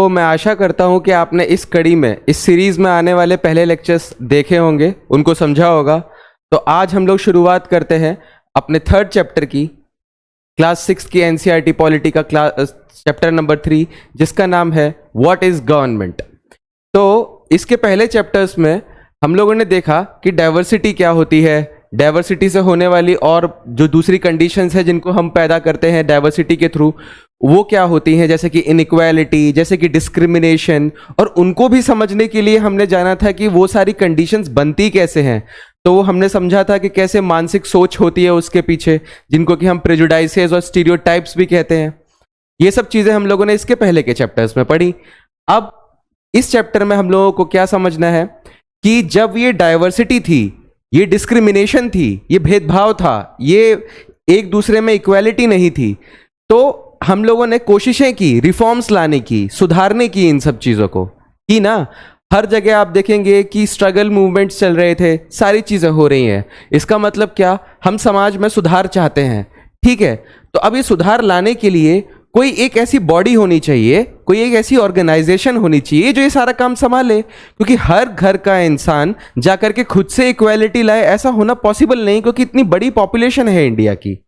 मैं आशा करता हूँ कि आपने इस कड़ी में, इस सीरीज़ में आने वाले पहले लेक्चर्स देखे होंगे, उनको समझा होगा। तो आज हम लोग शुरुआत करते हैं अपने थर्ड चैप्टर की, क्लास 6 की एनसीईआरटी पॉलिटी का चैप्टर नंबर 3, जिसका नाम है व्हाट इज़ गवर्नमेंट। तो इसके पहले चैप्टर्स में हम लोगों ने देखा कि डाइवर्सिटी क्या होती है, डाइवर्सिटी से होने वाली और जो दूसरी कंडीशंस है जिनको हम पैदा करते हैं डाइवर्सिटी के थ्रू, वो क्या होती हैं, जैसे कि इनइक्वालिटी, जैसे कि डिस्क्रिमिनेशन। और उनको भी समझने के लिए हमने जाना था कि वो सारी कंडीशंस बनती कैसे हैं। तो वो हमने समझा था कि कैसे मानसिक सोच होती है उसके पीछे, जिनको कि हम प्रेजुडाइसेस और स्टीरियोटाइप्स भी कहते हैं। ये सब चीज़ें हम लोगों ने इसके पहले के चैप्टर्स में पढ़ी। अब इस चैप्टर में हम लोगों को क्या समझना है कि जब ये डाइवर्सिटी थी, ये डिस्क्रिमिनेशन थी, ये भेदभाव था, ये एक दूसरे में इक्वालिटी नहीं थी, तो हम लोगों ने कोशिशें की रिफॉर्म्स लाने की, सुधारने की, इन सब चीज़ों को की ना। हर जगह आप देखेंगे कि स्ट्रगल मूवमेंट्स चल रहे थे, सारी चीज़ें हो रही हैं। इसका मतलब क्या, हम समाज में सुधार चाहते हैं, ठीक है। तो अब ये सुधार लाने के लिए कोई एक ऐसी बॉडी होनी चाहिए, कोई एक ऐसी ऑर्गेनाइजेशन होनी चाहिए जो ये सारा काम संभाले, क्योंकि हर घर का इंसान जाकर के खुद से इक्वालिटी लाए, ऐसा होना पॉसिबल नहीं, क्योंकि इतनी बड़ी पॉपुलेशन है इंडिया की।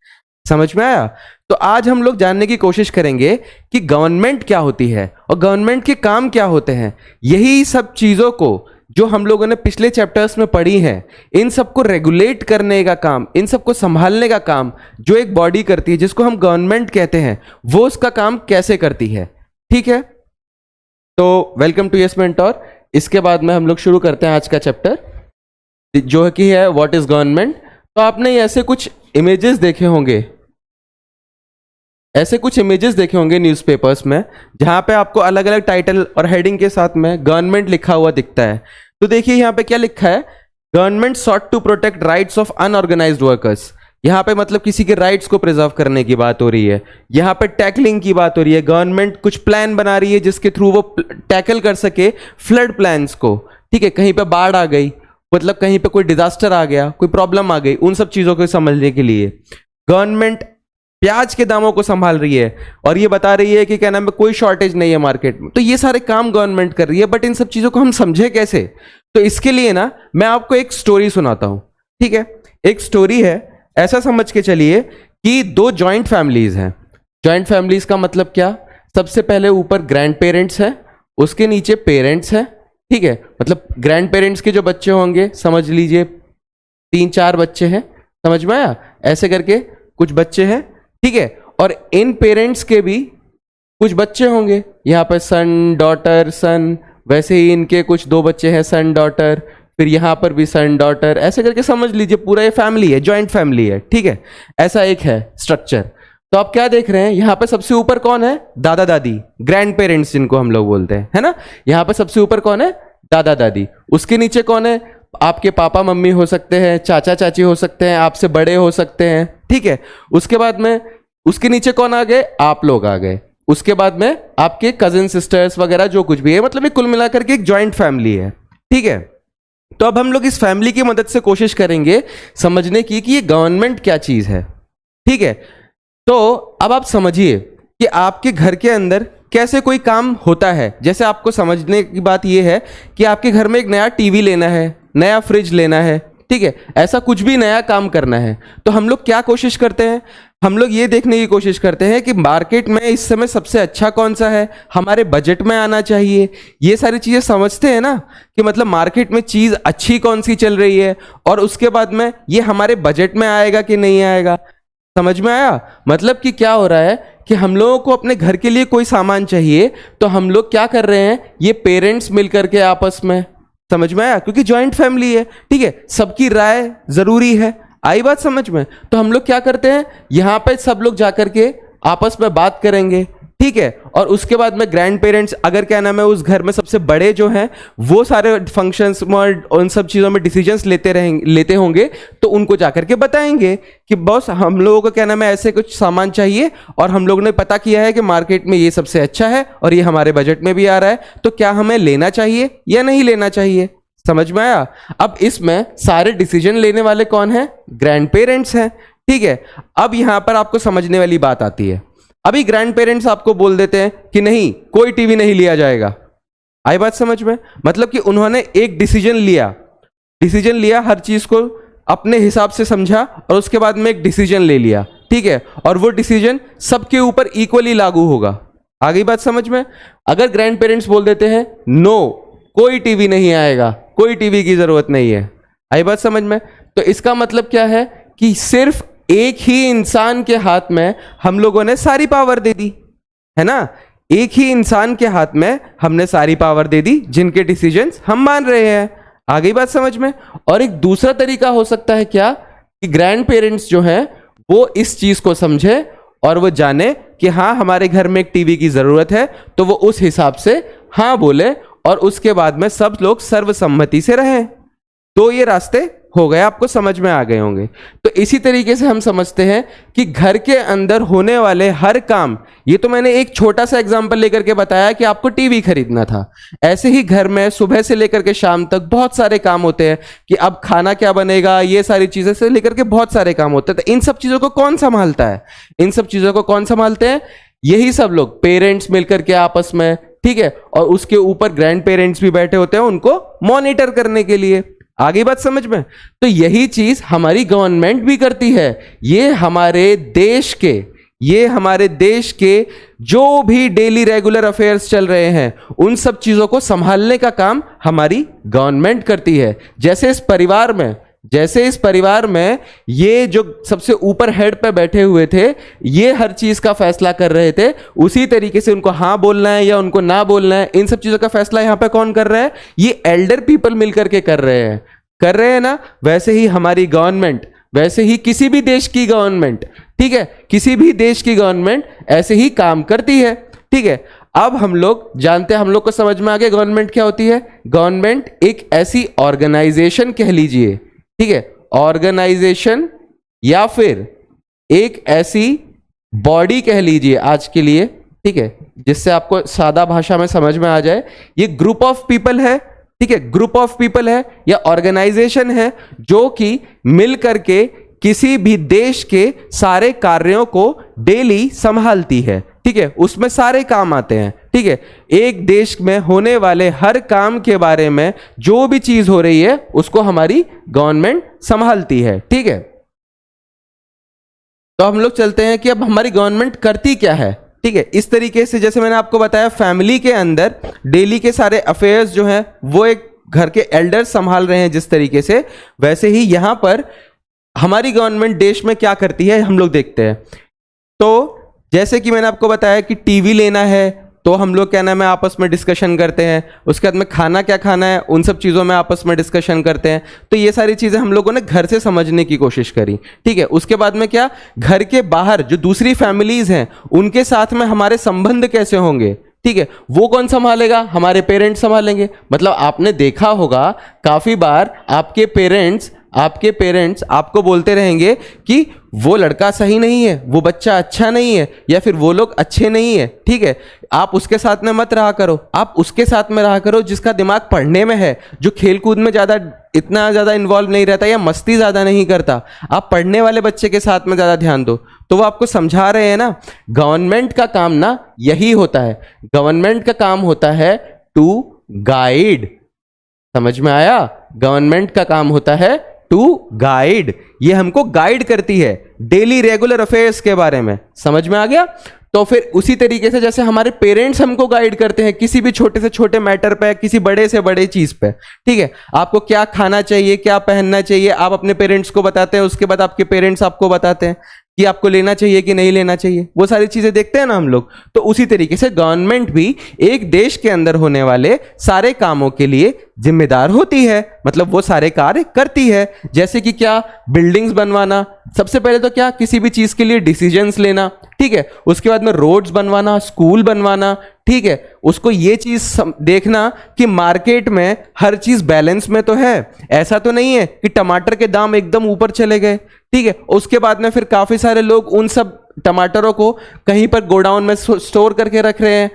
समझ में आया? तो आज हम लोग जानने की कोशिश करेंगे कि गवर्नमेंट क्या होती है और गवर्नमेंट के काम क्या होते हैं। यही सब चीज़ों को जो हम लोगों ने पिछले चैप्टर्स में पढ़ी हैं, इन सबको रेगुलेट करने का काम, इन सबको संभालने का काम जो एक बॉडी करती है, जिसको हम गवर्नमेंट कहते हैं, वो उसका काम कैसे करती है, ठीक है। तो वेलकम टू यस मेंटोर। इसके बाद में हम लोग शुरू करते हैं आज का चैप्टर, जो कि है व्हाट इज गवर्नमेंट। तो आपने ऐसे कुछ इमेजेस देखे होंगे, न्यूज़पेपर्स में, जहां पे आपको अलग अलग टाइटल और हेडिंग के साथ में गवर्नमेंट लिखा हुआ दिखता है। तो देखिए यहाँ पे क्या लिखा है, government sought to protect rights of unorganised workers. यहाँ पे मतलब किसी के राइट्स को प्रिजर्व करने की बात हो रही है। यहाँ पे टैकलिंग की बात हो रही है, गवर्नमेंट कुछ प्लान बना रही है जिसके थ्रू वो टैकल कर सके फ्लड प्लान्स को, ठीक है। कहीं पे बाढ़ आ गई, मतलब कहीं पे कोई डिजास्टर आ गया, कोई प्रॉब्लम आ गई, उन सब चीजों को समझने के लिए गवर्नमेंट प्याज के दामों को संभाल रही है और ये बता रही है कि क्या नाम है, कोई शॉर्टेज नहीं है मार्केट में। तो ये सारे काम गवर्नमेंट कर रही है, बट इन सब चीजों को हम समझे कैसे? तो इसके लिए ना मैं आपको एक स्टोरी सुनाता हूं, ठीक है। एक स्टोरी है, ऐसा समझ के चलिए कि दो जॉइंट फैमिलीज हैं। जॉइंट फैमिलीज का मतलब क्या, सबसे पहले ऊपर ग्रैंड पेरेंट्स हैं, उसके नीचे पेरेंट्स हैं, ठीक है। मतलब ग्रैंड पेरेंट्स के जो बच्चे होंगे, समझ लीजिए 3-4 बच्चे हैं, समझ में आया? ऐसे करके कुछ बच्चे हैं, ठीक है। और इन पेरेंट्स के भी कुछ बच्चे होंगे, यहाँ पर सन, डॉटर, सन, वैसे ही इनके कुछ 2 बच्चे हैं, सन, डॉटर, फिर यहाँ पर भी सन, डॉटर, ऐसे करके समझ लीजिए पूरा ये फैमिली है, जॉइंट फैमिली है, ठीक है। ऐसा एक है स्ट्रक्चर। तो आप क्या देख रहे हैं, यहाँ पे सबसे ऊपर कौन है, दादा दादी, ग्रैंड पेरेंट्स जिनको हम लोग बोलते हैं, है ना। यहाँ पे सबसे ऊपर कौन है, दादा दादी। उसके नीचे कौन है, आपके पापा मम्मी हो सकते हैं, चाचा चाची हो सकते हैं, आपसे बड़े हो सकते हैं, ठीक है। उसके बाद में उसके नीचे कौन आ गए, आप लोग आ गए। उसके बाद में आपके कजिन सिस्टर्स वगैरह जो कुछ भी है, मतलब ये कुल मिलाकर के एक जॉइंट फैमिली है, ठीक है। तो अब हम लोग इस फैमिली की मदद से कोशिश करेंगे समझने की कि ये गवर्नमेंट क्या चीज है, ठीक है। तो अब आप समझिए कि आपके घर के अंदर कैसे कोई काम होता है। जैसे आपको समझने की बात यह है कि आपके घर में एक नया टीवी लेना है, नया फ्रिज लेना है, ठीक है। ऐसा कुछ भी नया काम करना है, तो हम लोग क्या कोशिश करते हैं, हम लोग ये देखने की कोशिश करते हैं कि मार्केट में इस समय सबसे अच्छा कौन सा है, हमारे बजट में आना चाहिए। ये सारी चीज़ें समझते हैं ना, कि मतलब मार्केट में चीज़ अच्छी कौन सी चल रही है, और उसके बाद में ये हमारे बजट में आएगा कि नहीं आएगा। समझ में आया? मतलब कि क्या हो रहा है कि हम लोगों को अपने घर के लिए कोई सामान चाहिए, तो हम लोग क्या कर रहे हैं, ये पेरेंट्स मिलकर के आपस में, समझ में आया? क्योंकि जॉइंट फैमिली है, ठीक है, सबकी राय जरूरी है। आई बात समझ में? तो हम लोग क्या करते हैं, यहाँ पे सब लोग जाकर के आपस में बात करेंगे, ठीक है। और उसके बाद में ग्रैंड पेरेंट्स, अगर क्या नाम है उस घर में सबसे बड़े जो हैं, वो सारे फंक्शंस में उन सब चीज़ों में डिसीजंस लेते होंगे, तो उनको जाकर के बताएंगे कि बॉस हम लोगों को क्या नाम है ऐसे कुछ सामान चाहिए, और हम लोगों ने पता किया है कि मार्केट में ये सबसे अच्छा है और ये हमारे बजट में भी आ रहा है, तो क्या हमें लेना चाहिए या नहीं लेना चाहिए। समझ में आया? अब इसमें सारे डिसीजन लेने वाले कौन हैं, ग्रैंड पेरेंट्स हैं, ठीक है। अब यहां पर आपको समझने वाली बात आती है, अभी ग्रैंड पेरेंट्स आपको बोल देते हैं कि नहीं, कोई टीवी नहीं लिया जाएगा। आई बात समझ में? मतलब कि उन्होंने एक डिसीजन लिया, हर चीज को अपने हिसाब से समझा और उसके बाद में एक डिसीजन ले लिया, ठीक है, और वो डिसीजन सबके ऊपर इक्वली लागू होगा। आ गई बात समझ में? अगर ग्रैंड पेरेंट्स बोल देते हैं नो, कोई टीवी नहीं आएगा, कोई टीवी की जरूरत नहीं है, आई बात समझ में? तो इसका मतलब क्या है कि सिर्फ एक ही इंसान के हाथ में हम लोगों ने सारी पावर दे दी, है ना? एक ही इंसान के हाथ में हमने सारी पावर दे दी, जिनके डिसीजंस हम मान रहे हैं। आ गई बात समझ में? और एक दूसरा तरीका हो सकता है क्या, कि ग्रैंड पेरेंट्स जो हैं वो इस चीज को समझे और वो जाने कि हाँ, हमारे घर में एक टीवी की जरूरत है, तो वो उस हिसाब से हाँ बोले और उसके बाद में सब लोग सर्वसम्मति से रहें। तो ये रास्ते हो गए, आपको समझ में आ गए होंगे। तो इसी तरीके से हम समझते हैं कि घर के अंदर होने वाले हर काम, ये तो मैंने एक छोटा सा एग्जांपल लेकर के बताया कि आपको टीवी खरीदना था, ऐसे ही घर में सुबह से लेकर के शाम तक बहुत सारे काम होते हैं कि अब खाना क्या बनेगा, ये सारी चीजें से लेकर के बहुत सारे काम होते हैं। तो इन सब चीजों को कौन संभालता है? इन सब चीजों को कौन संभालते हैं? यही सब लोग, पेरेंट्स मिलकर के आपस में, ठीक है, और उसके ऊपर ग्रैंड पेरेंट्स भी बैठे होते हैं उनको मॉनिटर करने के लिए। आगे बात समझ में? तो यही चीज हमारी गवर्नमेंट भी करती है। ये हमारे देश के जो भी डेली रेगुलर अफेयर्स चल रहे हैं, उन सब चीजों को संभालने का काम हमारी गवर्नमेंट करती है। जैसे इस परिवार में ये जो सबसे ऊपर हेड पे बैठे हुए थे, ये हर चीज का फैसला कर रहे थे, उसी तरीके से उनको हाँ बोलना है या उनको ना बोलना है, इन सब चीजों का फैसला यहाँ पे कौन कर रहा है? ये एल्डर पीपल मिलकर के कर रहे हैं ना। वैसे ही हमारी गवर्नमेंट, वैसे ही किसी भी देश की गवर्नमेंट, ठीक है, किसी भी देश की गवर्नमेंट ऐसे ही काम करती है, ठीक है। अब हम लोग जानते हैं, हम लोग को समझ में आ गया गवर्नमेंट क्या होती है। गवर्नमेंट एक ऐसी ऑर्गेनाइजेशन कह लीजिए, ठीक है, ऑर्गेनाइजेशन या फिर एक ऐसी बॉडी कह लीजिए आज के लिए, ठीक है, जिससे आपको सादा भाषा में समझ में आ जाए। ये ग्रुप ऑफ पीपल है, ठीक है, ग्रुप ऑफ पीपल है या ऑर्गेनाइजेशन है जो कि मिल करके किसी भी देश के सारे कार्यों को डेली संभालती है, ठीक है, उसमें सारे काम आते हैं, ठीक है। एक देश में होने वाले हर काम के बारे में जो भी चीज हो रही है उसको हमारी गवर्नमेंट संभालती है, ठीक है। तो हम लोग चलते हैं कि अब हमारी गवर्नमेंट करती क्या है, ठीक है। इस तरीके से जैसे मैंने आपको बताया, फैमिली के अंदर डेली के सारे अफेयर्स जो हैं वो एक घर के एल्डर संभाल रहे हैं जिस तरीके से, वैसे ही यहां पर हमारी गवर्नमेंट देश में क्या करती है हम लोग देखते हैं। तो जैसे कि मैंने आपको बताया कि टीवी लेना है तो हम लोग क्या नाम है आपस में डिस्कशन करते हैं, उसके बाद में खाना क्या खाना है उन सब चीज़ों में आपस में डिस्कशन करते हैं। तो ये सारी चीज़ें हम लोगों ने घर से समझने की कोशिश करी, ठीक है। उसके बाद में क्या, घर के बाहर जो दूसरी फैमिलीज हैं उनके साथ में हमारे संबंध कैसे होंगे, ठीक है, वो कौन संभालेगा? हमारे पेरेंट्स संभालेंगे। मतलब आपने देखा होगा काफ़ी बार आपके पेरेंट्स आपको बोलते रहेंगे कि वो लड़का सही नहीं है, वो बच्चा अच्छा नहीं है, या फिर वो लोग अच्छे नहीं है, ठीक है, आप उसके साथ में मत रहा करो, आप उसके साथ में रहा करो जिसका दिमाग पढ़ने में है, जो खेल कूद में इतना ज़्यादा इन्वॉल्व नहीं रहता या मस्ती ज़्यादा नहीं करता। आप पढ़ने वाले बच्चे के साथ में ज़्यादा ध्यान दो। तो वो आपको समझा रहे हैं ना, गवर्नमेंट का काम ना यही होता है। गवर्नमेंट का काम होता है टू गाइड। समझ में आया? गवर्नमेंट का काम होता है टू गाइड। ये हमको गाइड करती है डेली रेगुलर अफेयर्स के बारे में। समझ में आ गया? तो फिर उसी तरीके से जैसे हमारे पेरेंट्स हमको गाइड करते हैं किसी भी छोटे से छोटे मैटर पे, किसी बड़े से बड़े चीज पे, ठीक है, आपको क्या खाना चाहिए, क्या पहनना चाहिए, आप अपने पेरेंट्स को बताते हैं, उसके बाद आपके पेरेंट्स आपको बताते हैं कि आपको लेना चाहिए कि नहीं लेना चाहिए, वो सारी चीजें देखते हैं ना हम लोग। तो उसी तरीके से गवर्नमेंट भी एक देश के अंदर होने वाले सारे कामों के लिए जिम्मेदार होती है, मतलब वो सारे कार्य करती है। जैसे कि क्या, बिल्डिंग्स बनवाना, सबसे पहले तो क्या, किसी भी चीज के लिए डिसीजंस लेना, ठीक है, उसके बाद में रोड्स बनवाना, स्कूल बनवाना, ठीक है, उसको ये चीज देखना कि मार्केट में हर चीज बैलेंस में तो है, ऐसा तो नहीं है कि टमाटर के दाम एकदम ऊपर चले गए, ठीक है। उसके बाद में फिर काफी सारे लोग उन सब टमाटरों को कहीं पर गोडाउन में स्टोर करके रख रहे हैं,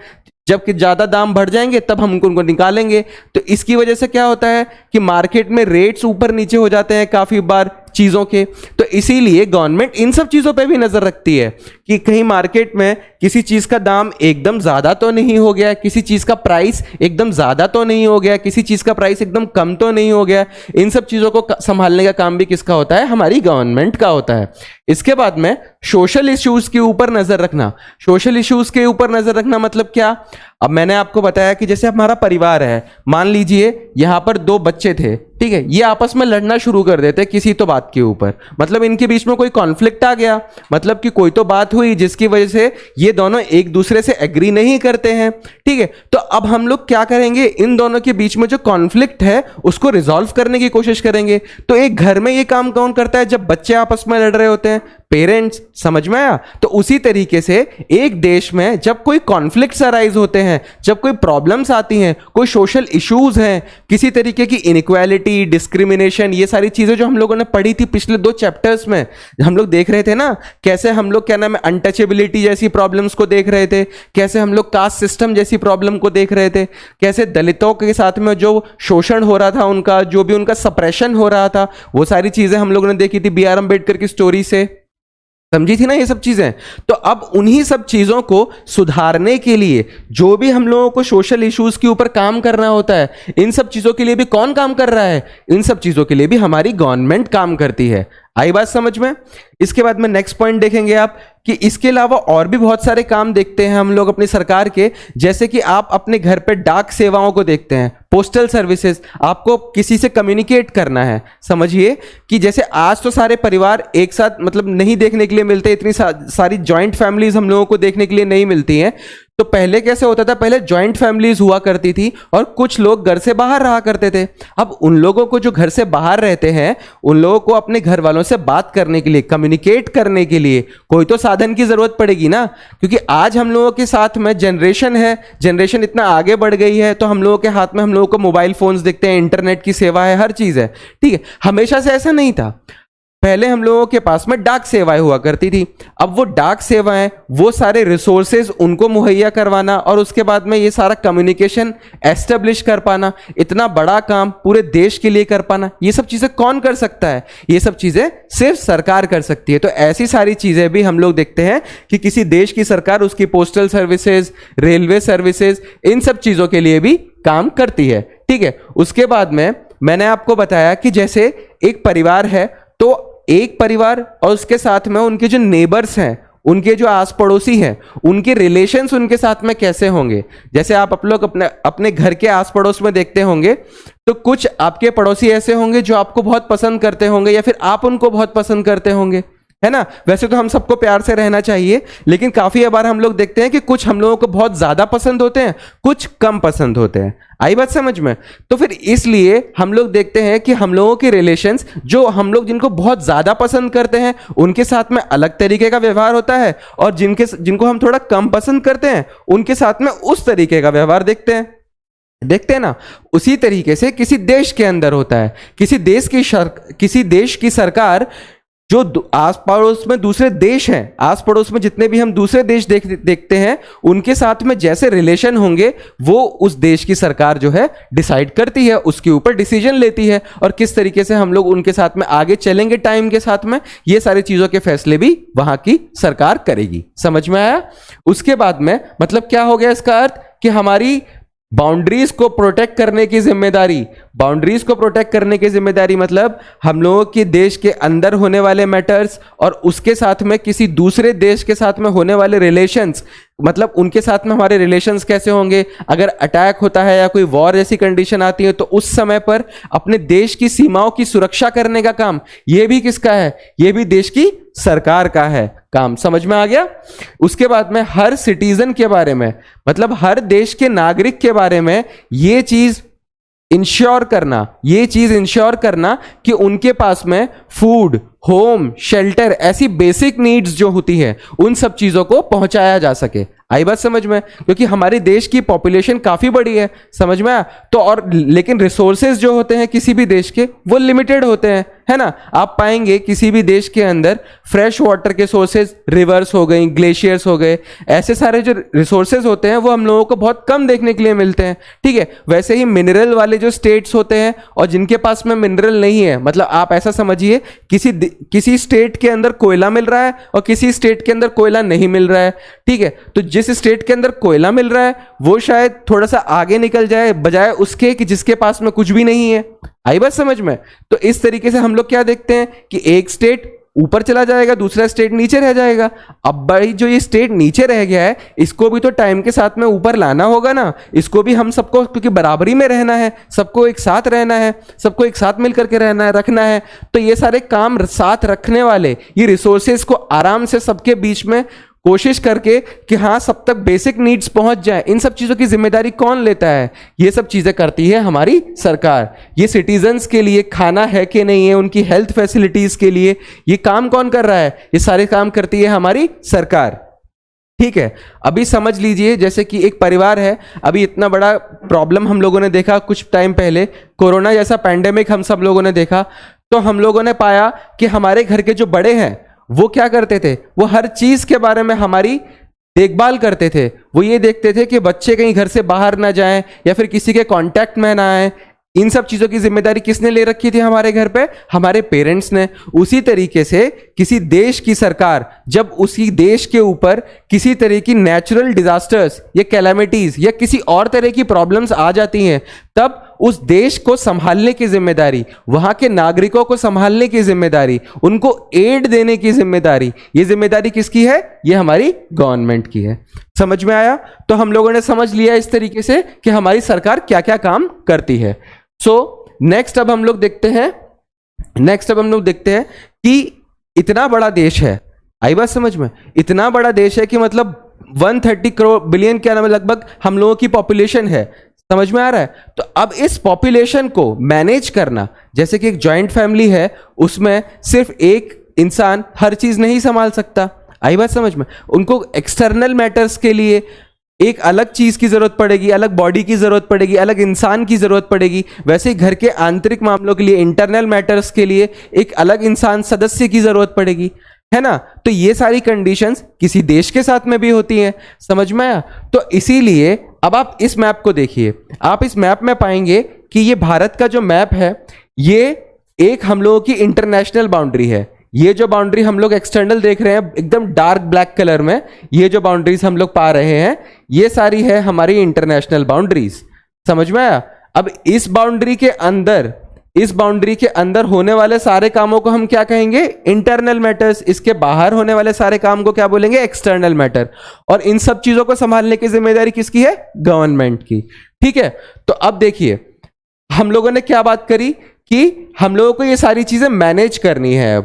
जबकि ज्यादा दाम बढ़ जाएंगे तब हम उनको निकालेंगे। तो इसकी वजह से क्या होता है कि मार्केट में रेट्स ऊपर नीचे हो जाते हैं, काफी बार चीज़ों के। तो इसीलिए गवर्नमेंट इन सब चीज़ों पे भी नज़र रखती है कि कहीं मार्केट में किसी चीज़ का दाम एकदम ज़्यादा तो नहीं हो गया, किसी चीज़ का प्राइस एकदम ज़्यादा तो नहीं हो गया, किसी चीज़ का प्राइस एकदम कम तो नहीं हो गया। इन सब चीज़ों को संभालने का काम भी किसका होता है? हमारी गवर्नमेंट का होता है। इसके बाद में सोशल इश्यूज के ऊपर नज़र रखना। सोशल इश्यूज के ऊपर नज़र रखना मतलब क्या? अब मैंने आपको बताया कि जैसे हमारा परिवार है, मान लीजिए यहाँ पर दो बच्चे थे, ठीक है, ये आपस में लड़ना शुरू कर देते किसी तो बात के ऊपर, मतलब इनके बीच में कोई कॉन्फ्लिक्ट आ गया, मतलब कि कोई तो बात हुई जिसकी वजह से ये दोनों एक दूसरे से एग्री नहीं करते हैं, ठीक है। तो अब हम लोग क्या करेंगे? इन दोनों के बीच में जो कॉन्फ्लिक्ट है उसको रिजॉल्व करने की कोशिश करेंगे। तो एक घर में ये काम कौन करता है? जब बच्चे आपस में लड़ रहे होते हैं, पेरेंट्स। समझ में आया? तो उसी तरीके से एक देश में जब कोई कॉन्फ्लिक्ट्स अराइज होते हैं, जब कोई प्रॉब्लम्स आती हैं, कोई सोशल इश्यूज हैं, किसी तरीके की इनइक्वालिटी, डिस्क्रिमिनेशन, ये सारी चीजें जो हम लोगों ने पढ़ी थी पिछले 2 चैप्टर्स में, हम लोग देख रहे थे ना कैसे हम लोग क्या नाम है अनटचेबिलिटी जैसी प्रॉब्लम्स को देख रहे थे, कैसे हम लोग कास्ट सिस्टम जैसी प्रॉब्लम को देख रहे थे, कैसे दलितों के साथ में जो शोषण हो रहा था, उनका जो भी उनका सप्रेशन हो रहा था, वो सारी चीजें हम लोगों ने देखी थी बी आर अम्बेडकर की स्टोरी से। समझी थी ना ये सब चीजें? तो अब उन्हीं सब चीजों को सुधारने के लिए जो भी हम लोगों को सोशल इश्यूज के ऊपर काम करना होता है, इन सब चीजों के लिए भी कौन काम कर रहा है? इन सब चीजों के लिए भी हमारी गवर्नमेंट काम करती है। आई बात समझ में? इसके बाद में नेक्स्ट पॉइंट देखेंगे आप कि इसके अलावा और भी बहुत सारे काम देखते हैं हम लोग अपनी सरकार के, जैसे कि आप अपने घर पे डाक सेवाओं को देखते हैं, पोस्टल सर्विसेज। आपको किसी से कम्युनिकेट करना है, समझिए कि जैसे आज तो सारे परिवार एक साथ मतलब नहीं देखने के लिए मिलते, इतनी सारी जॉइंट फैमिलीज हम लोगों को देखने के लिए नहीं मिलती हैं। तो पहले कैसे होता था? पहले जॉइंट फैमिलीज हुआ करती थी और कुछ लोग घर से बाहर रहा करते थे। अब उन लोगों को जो घर से बाहर रहते हैं, उन लोगों को अपने घर वालों से बात करने के लिए, कम्युनिकेट करने के लिए कोई तो साधन की जरूरत पड़ेगी ना, क्योंकि आज हम लोगों के साथ में जनरेशन है, जनरेशन इतना आगे बढ़ गई है, तो हम लोगों के हाथ में हम लोगों को मोबाइल फोन्स दिखते हैं, इंटरनेट की सेवा है, हर चीज है, ठीक है। हमेशा से ऐसा नहीं था। पहले हम लोगों के पास में डाक सेवाएं हुआ करती थी। अब वो डाक सेवाएं, वो सारे रिसोर्सेज उनको मुहैया करवाना और उसके बाद में ये सारा कम्युनिकेशन एस्टेब्लिश कर पाना, इतना बड़ा काम पूरे देश के लिए कर पाना, ये सब चीजें कौन कर सकता है? ये सब चीजें सिर्फ सरकार कर सकती है। तो ऐसी सारी चीजें भी हम लोग देखते हैं कि किसी देश की सरकार उसकी पोस्टल सर्विसेज, रेलवे सर्विसेज, इन सब चीजों के लिए भी काम करती है, ठीक है। उसके बाद में मैंने आपको बताया कि जैसे एक परिवार है, तो एक परिवार और उसके साथ में उनके जो नेबर्स हैं, उनके जो आस पड़ोसी हैं, उनके रिलेशंस उनके साथ में कैसे होंगे। जैसे आप लोग अपने घर के आस पड़ोस में देखते होंगे, तो कुछ आपके पड़ोसी ऐसे होंगे जो आपको बहुत पसंद करते होंगे या फिर आप उनको बहुत पसंद करते होंगे, है ना। वैसे तो हम सबको प्यार से रहना चाहिए, लेकिन काफी बार हम लोग देखते हैं कि कुछ हम लोगों को बहुत ज्यादा पसंद होते हैं, कुछ कम पसंद होते हैं। आई बात समझ में? तो फिर इसलिए हम लोग देखते हैं कि हम लोगों के रिलेशंस, जो हम लोग जिनको बहुत ज्यादा पसंद करते हैं उनके साथ में अलग तरीके का व्यवहार होता है, और जिनको हम थोड़ा कम पसंद करते हैं उनके साथ में उस तरीके का व्यवहार देखते हैं ना। उसी तरीके से किसी देश के अंदर होता है, किसी देश की सरकार जो आस पड़ोस में दूसरे देश हैं, आस पड़ोस में जितने भी हम दूसरे देश देखते हैं, उनके साथ में जैसे रिलेशन होंगे वो उस देश की सरकार जो है डिसाइड करती है, उसके ऊपर डिसीजन लेती है, और किस तरीके से हम लोग उनके साथ में आगे चलेंगे टाइम के साथ में, ये सारी चीजों के फैसले भी वहां की सरकार करेगी। समझ में आया? उसके बाद में मतलब क्या हो गया इसका अर्थ कि हमारी बाउंड्रीज को प्रोटेक्ट करने की जिम्मेदारी, मतलब हम लोगों के देश के अंदर होने वाले मैटर्स और उसके साथ में किसी दूसरे देश के साथ में होने वाले रिलेशंस, मतलब उनके साथ में हमारे रिलेशंस कैसे होंगे, अगर अटैक होता है या कोई वॉर जैसी कंडीशन आती है तो उस समय पर अपने देश की सीमाओं की सुरक्षा करने का काम ये भी किसका है? ये भी देश की सरकार का है काम। समझ में आ गया? उसके बाद में हर सिटीजन के बारे में, मतलब हर देश के नागरिक के बारे में ये चीज इंश्योर करना कि उनके पास में फूड, होम, शेल्टर, ऐसी बेसिक नीड्स जो होती है उन सब चीजों को पहुंचाया जा सके। आई बात समझ में? क्योंकि हमारे देश की पॉपुलेशन काफी बड़ी है, समझ में आया? तो और लेकिन रिसोर्सेज जो होते हैं किसी भी देश के वो लिमिटेड होते हैं, है ना। आप पाएंगे किसी भी देश के अंदर फ्रेश वाटर के सोर्सेज, रिवर्स हो गई, ग्लेशियर्स हो गए, ऐसे सारे जो रिसोर्सेज होते हैं वो हम लोगों को बहुत कम देखने के लिए मिलते हैं, ठीक है। वैसे ही मिनरल वाले जो स्टेट्स होते हैं और जिनके पास में मिनरल नहीं है, मतलब आप ऐसा समझिए किसी स्टेट के अंदर कोयला मिल रहा है और किसी स्टेट के अंदर कोयला नहीं मिल रहा है, ठीक है। तो जिस स्टेट के अंदर कोयला मिल रहा है वो शायद थोड़ा सा आगे निकल जाए बजाय उसके कि जिसके पास में कुछ भी नहीं है। आई बात समझ में? तो इस तरीके से हम लोग क्या देखते हैं कि एक स्टेट ऊपर चला जाएगा, दूसरा स्टेट नीचे रह जाएगा। अब भाई जो ये स्टेट नीचे रह गया है इसको भी तो टाइम के साथ में ऊपर लाना होगा ना, इसको भी हम सबको, क्योंकि बराबरी में रहना है, सबको एक साथ रहना है, सबको एक साथ मिल करके रहना है, रखना है। तो ये सारे काम साथ रखने वाले, ये रिसोर्सेज को आराम से सबके बीच में कोशिश करके कि हाँ सब तक बेसिक नीड्स पहुंच जाए, इन सब चीज़ों की जिम्मेदारी कौन लेता है? ये सब चीज़ें करती है हमारी सरकार। ये सिटीजन्स के लिए खाना है कि नहीं है, उनकी हेल्थ फैसिलिटीज़ के लिए ये काम कौन कर रहा है? ये सारे काम करती है हमारी सरकार, ठीक है। अभी समझ लीजिए जैसे कि एक परिवार है, अभी इतना बड़ा प्रॉब्लम हम लोगों ने देखा कुछ टाइम पहले, कोरोना जैसा पैंडेमिक हम सब लोगों ने देखा, तो हम लोगों ने पाया कि हमारे घर के जो बड़े हैं वो क्या करते थे, वो हर चीज के बारे में हमारी देखभाल करते थे। वो ये देखते थे कि बच्चे कहीं घर से बाहर ना जाएं या फिर किसी के कांटेक्ट में ना आए। इन सब चीजों की जिम्मेदारी किसने ले रखी थी हमारे घर पे? हमारे पेरेंट्स ने। उसी तरीके से किसी देश की सरकार जब उसी देश के ऊपर किसी तरह की नेचुरल डिजास्टर्स या कैलामिटीज या किसी और तरह की प्रॉब्लम्स आ जाती हैं, तब उस देश को संभालने की जिम्मेदारी, वहां के नागरिकों को संभालने की जिम्मेदारी, उनको एड देने की जिम्मेदारी, ये जिम्मेदारी किसकी है? ये हमारी गवर्नमेंट की है। समझ में आया? तो हम लोगों ने समझ लिया इस तरीके से कि हमारी सरकार क्या क्या काम करती है। नेक्स्ट अब हम लोग देखते हैं कि इतना बड़ा देश है, आई बात समझ में? इतना बड़ा देश है कि मतलब 130 करोड़ बिलियन के नाम लगभग हम लोगों की पॉपुलेशन है। समझ में आ रहा है? तो अब इस पॉपुलेशन को मैनेज करना, जैसे कि एक जॉइंट फैमिली है, उसमें सिर्फ एक इंसान हर चीज नहीं संभाल सकता। आई बात समझ में? उनको एक्सटर्नल मैटर्स के लिए एक अलग चीज की जरूरत पड़ेगी, अलग बॉडी की जरूरत पड़ेगी, अलग इंसान की जरूरत पड़ेगी। वैसे ही घर के आंतरिक मामलों के लिए, इंटरनल मैटर्स के लिए एक अलग इंसान सदस्य की जरूरत पड़ेगी, है ना। तो ये सारी कंडीशंस किसी देश के साथ में भी होती हैं। समझ में आया? तो इसीलिए अब आप इस मैप को देखिए, आप इस मैप में पाएंगे कि ये भारत का जो मैप है ये एक हम लोगों की इंटरनेशनल बाउंड्री है। ये जो बाउंड्री हम लोग एक्सटर्नल देख रहे हैं एकदम डार्क ब्लैक कलर में, ये जो बाउंड्रीज हम लोग पा रहे हैं ये सारी है हमारी इंटरनेशनल बाउंड्रीज। समझ में आया? अब इस बाउंड्री के अंदर होने वाले सारे कामों को हम क्या कहेंगे? Internal matters. इसके बाहर होने वाले सारे काम को क्या बोलेंगे? External matter. और इन सब चीजों को संभालने की जिम्मेदारी किसकी है? गवर्नमेंट की, ठीक है। तो अब देखिए हम लोगों ने क्या बात करी कि हम लोगों को ये सारी चीजें मैनेज करनी है,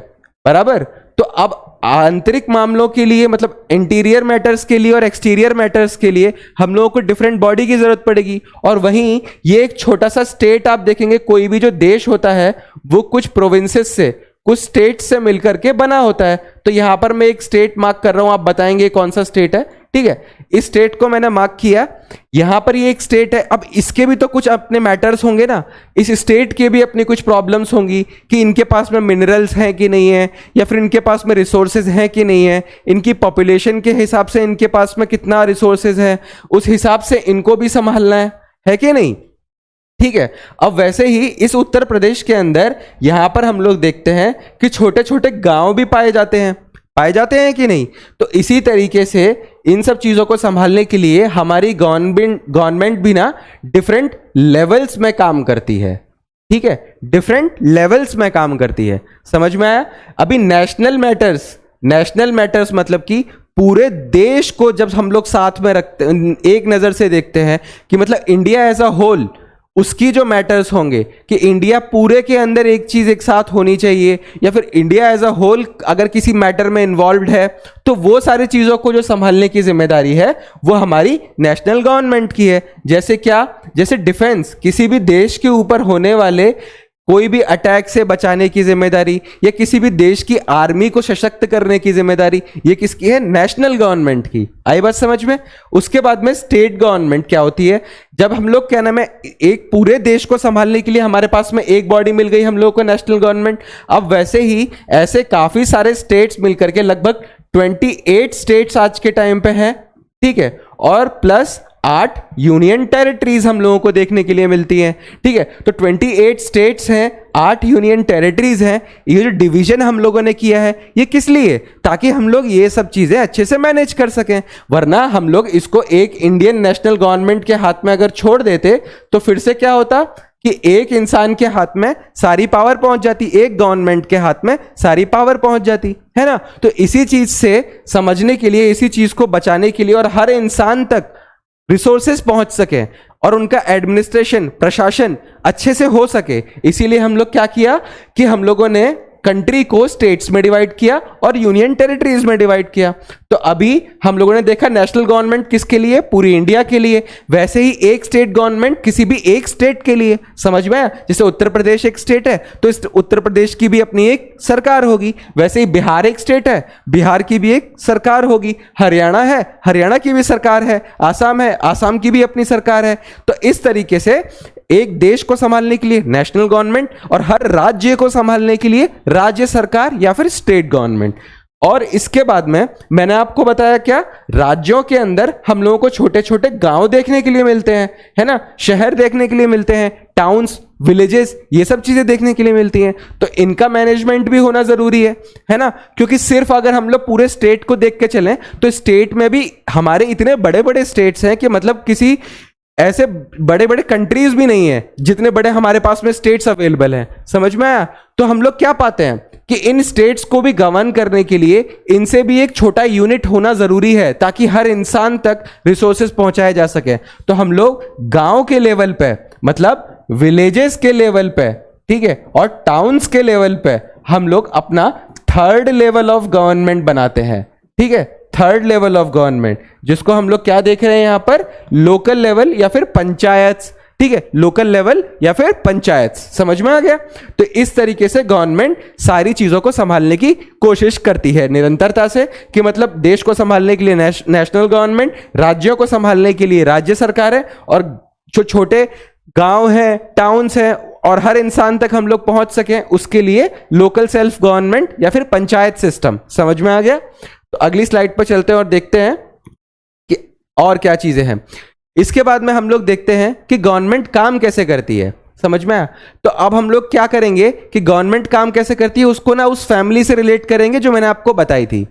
बराबर। तो अब आंतरिक मामलों के लिए, मतलब इंटीरियर मैटर्स के लिए और एक्सटीरियर मैटर्स के लिए हम लोगों को डिफरेंट बॉडी की जरूरत पड़ेगी। और वहीं ये एक छोटा सा स्टेट, आप देखेंगे कोई भी जो देश होता है वो कुछ प्रोविंसेस से, कुछ स्टेट से मिलकर के बना होता है। तो यहां पर मैं एक स्टेट मार्क कर रहा हूं, आप बताएंगे कौन सा स्टेट है, ठीक है। इस स्टेट को मैंने मार्क किया, यहां पर ये एक स्टेट है। अब इसके भी तो कुछ अपने मैटर्स होंगे ना, इस स्टेट के भी अपनी कुछ प्रॉब्लम्स होंगी कि इनके पास में मिनरल्स हैं कि नहीं है, या फिर इनके पास में रिसोर्सेज हैं कि नहीं है, इनकी पॉपुलेशन के हिसाब से इनके पास में कितना रिसोर्सेज है, उस हिसाब से इनको भी संभालना है कि नहीं, ठीक है। अब वैसे ही इस उत्तर प्रदेश के अंदर यहां पर हम लोग देखते हैं कि छोटे छोटे गांव भी पाए जाते हैं कि नहीं। तो इसी तरीके से इन सब चीजों को संभालने के लिए हमारी गवर्नमेंट भी ना डिफरेंट लेवल्स में काम करती है, ठीक है। डिफरेंट लेवल्स में काम करती है। समझ में आया? अभी नेशनल मैटर्स मतलब कि पूरे देश को जब हम लोग साथ में रखते, एक नजर से देखते हैं कि मतलब इंडिया एज अ होल, उसकी जो मैटर्स होंगे कि इंडिया पूरे के अंदर एक चीज एक साथ होनी चाहिए, या फिर इंडिया एज अ होल अगर किसी मैटर में इन्वॉल्व्ड है तो वो सारी चीजों को जो संभालने की जिम्मेदारी है वो हमारी नेशनल गवर्नमेंट की है। जैसे क्या? जैसे डिफेंस, किसी भी देश के ऊपर होने वाले कोई भी अटैक से बचाने की जिम्मेदारी या किसी भी देश की आर्मी को सशक्त करने की जिम्मेदारी ये किसकी है? नेशनल गवर्नमेंट की। आई बात समझ में? उसके बाद में स्टेट गवर्नमेंट क्या होती है? जब हम लोग क्या नाम है एक पूरे देश को संभालने के लिए हमारे पास में एक बॉडी मिल गई हम लोगों को, नेशनल गवर्नमेंट। अब वैसे ही ऐसे काफी सारे स्टेट्स मिलकर के लगभग 28 स्टेट्स आज के टाइम पे हैं, ठीक है, और प्लस 8 यूनियन टेरिटरीज हम लोगों को देखने के लिए मिलती हैं, ठीक है। तो 28 स्टेट्स हैं, 8 यूनियन टेरिटरीज हैं। ये जो डिवीजन हम लोगों ने किया है ये किस लिए? ताकि हम लोग ये सब चीजें अच्छे से मैनेज कर सकें, वरना हम लोग इसको एक इंडियन नेशनल गवर्नमेंट के हाथ में अगर छोड़ देते तो फिर से क्या होता कि एक इंसान के हाथ में सारी पावर पहुंच जाती, एक गवर्नमेंट के हाथ में सारी पावर पहुंच जाती है ना। तो इसी चीज से समझने के लिए, इसी चीज को बचाने के लिए और हर इंसान तक रिसोर्सेज पहुंच सके और उनका एडमिनिस्ट्रेशन, प्रशासन अच्छे से हो सके, इसीलिए हम लोग क्या किया कि हम लोगों ने कंट्री को स्टेट्स में डिवाइड किया और यूनियन टेरिटरीज में डिवाइड किया। तो अभी हम लोगों ने देखा नेशनल गवर्नमेंट किसके लिए? पूरी इंडिया के लिए। वैसे ही एक स्टेट गवर्नमेंट किसी भी एक स्टेट के लिए, समझ में आया? जैसे उत्तर प्रदेश एक स्टेट है तो इस उत्तर प्रदेश की भी अपनी एक सरकार होगी, वैसे ही बिहार एक स्टेट है, बिहार की भी एक सरकार होगी, हरियाणा है, हरियाणा की भी सरकार है, आसाम है, आसाम की भी अपनी सरकार है। तो इस तरीके से एक देश को संभालने के लिए नेशनल गवर्नमेंट और हर राज्य को संभालने के लिए राज्य सरकार या फिर स्टेट गवर्नमेंट। और इसके बाद में मैंने आपको बताया क्या, राज्यों के अंदर हम लोगों को छोटे छोटे गांव देखने के लिए मिलते हैं, है ना, शहर देखने के लिए मिलते हैं, टाउन्स, विलेजेस, ये सब चीजें देखने के लिए मिलती हैं। तो इनका मैनेजमेंट भी होना जरूरी है ना, क्योंकि सिर्फ अगर हम लोग पूरे स्टेट को देख के चलें तो स्टेट में भी हमारे इतने बड़े बड़े स्टेट्स हैं कि मतलब किसी ऐसे बड़े बड़े कंट्रीज भी नहीं है जितने बड़े हमारे पास में स्टेट्स अवेलेबल हैं। समझ में आया? तो हम लोग क्या पाते हैं कि इन स्टेट्स को भी गवर्न करने के लिए इनसे भी एक छोटा यूनिट होना जरूरी है ताकि हर इंसान तक रिसोर्सेज पहुंचाए जा सके। तो हम लोग गांव के लेवल पे, मतलब विलेजेस के लेवल पे, ठीक है, और टाउन्स के लेवल पे हम लोग अपना थर्ड लेवल ऑफ गवर्नमेंट बनाते हैं, ठीक है, थर्ड लेवल ऑफ गवर्नमेंट, जिसको हम लोग क्या देख रहे हैं यहां पर? लोकल लेवल या फिर पंचायत, ठीक है, लोकल लेवल या फिर पंचायत। समझ में आ गया? तो इस तरीके से गवर्नमेंट सारी चीजों को संभालने की कोशिश करती है निरंतरता से, कि मतलब देश को संभालने के लिए नेशनल गवर्नमेंट, राज्यों को संभालने के लिए राज्य सरकार है, और जो छोटे गांव हैं, टाउन्स हैं, और हर इंसान तक हम लोग पहुंच सकें उसके लिए लोकल सेल्फ गवर्नमेंट या फिर पंचायत सिस्टम। समझ में आ गया? तो अगली स्लाइड पर चलते हैं और देखते हैं कि और क्या चीजें हैं। इसके बाद में हम लोग देखते हैं कि गवर्नमेंट काम कैसे करती है। समझ में आया? तो अब हम लोग क्या करेंगे कि गवर्नमेंट काम कैसे करती है उसको ना उस फैमिली से रिलेट करेंगे जो मैंने आपको बताई थी।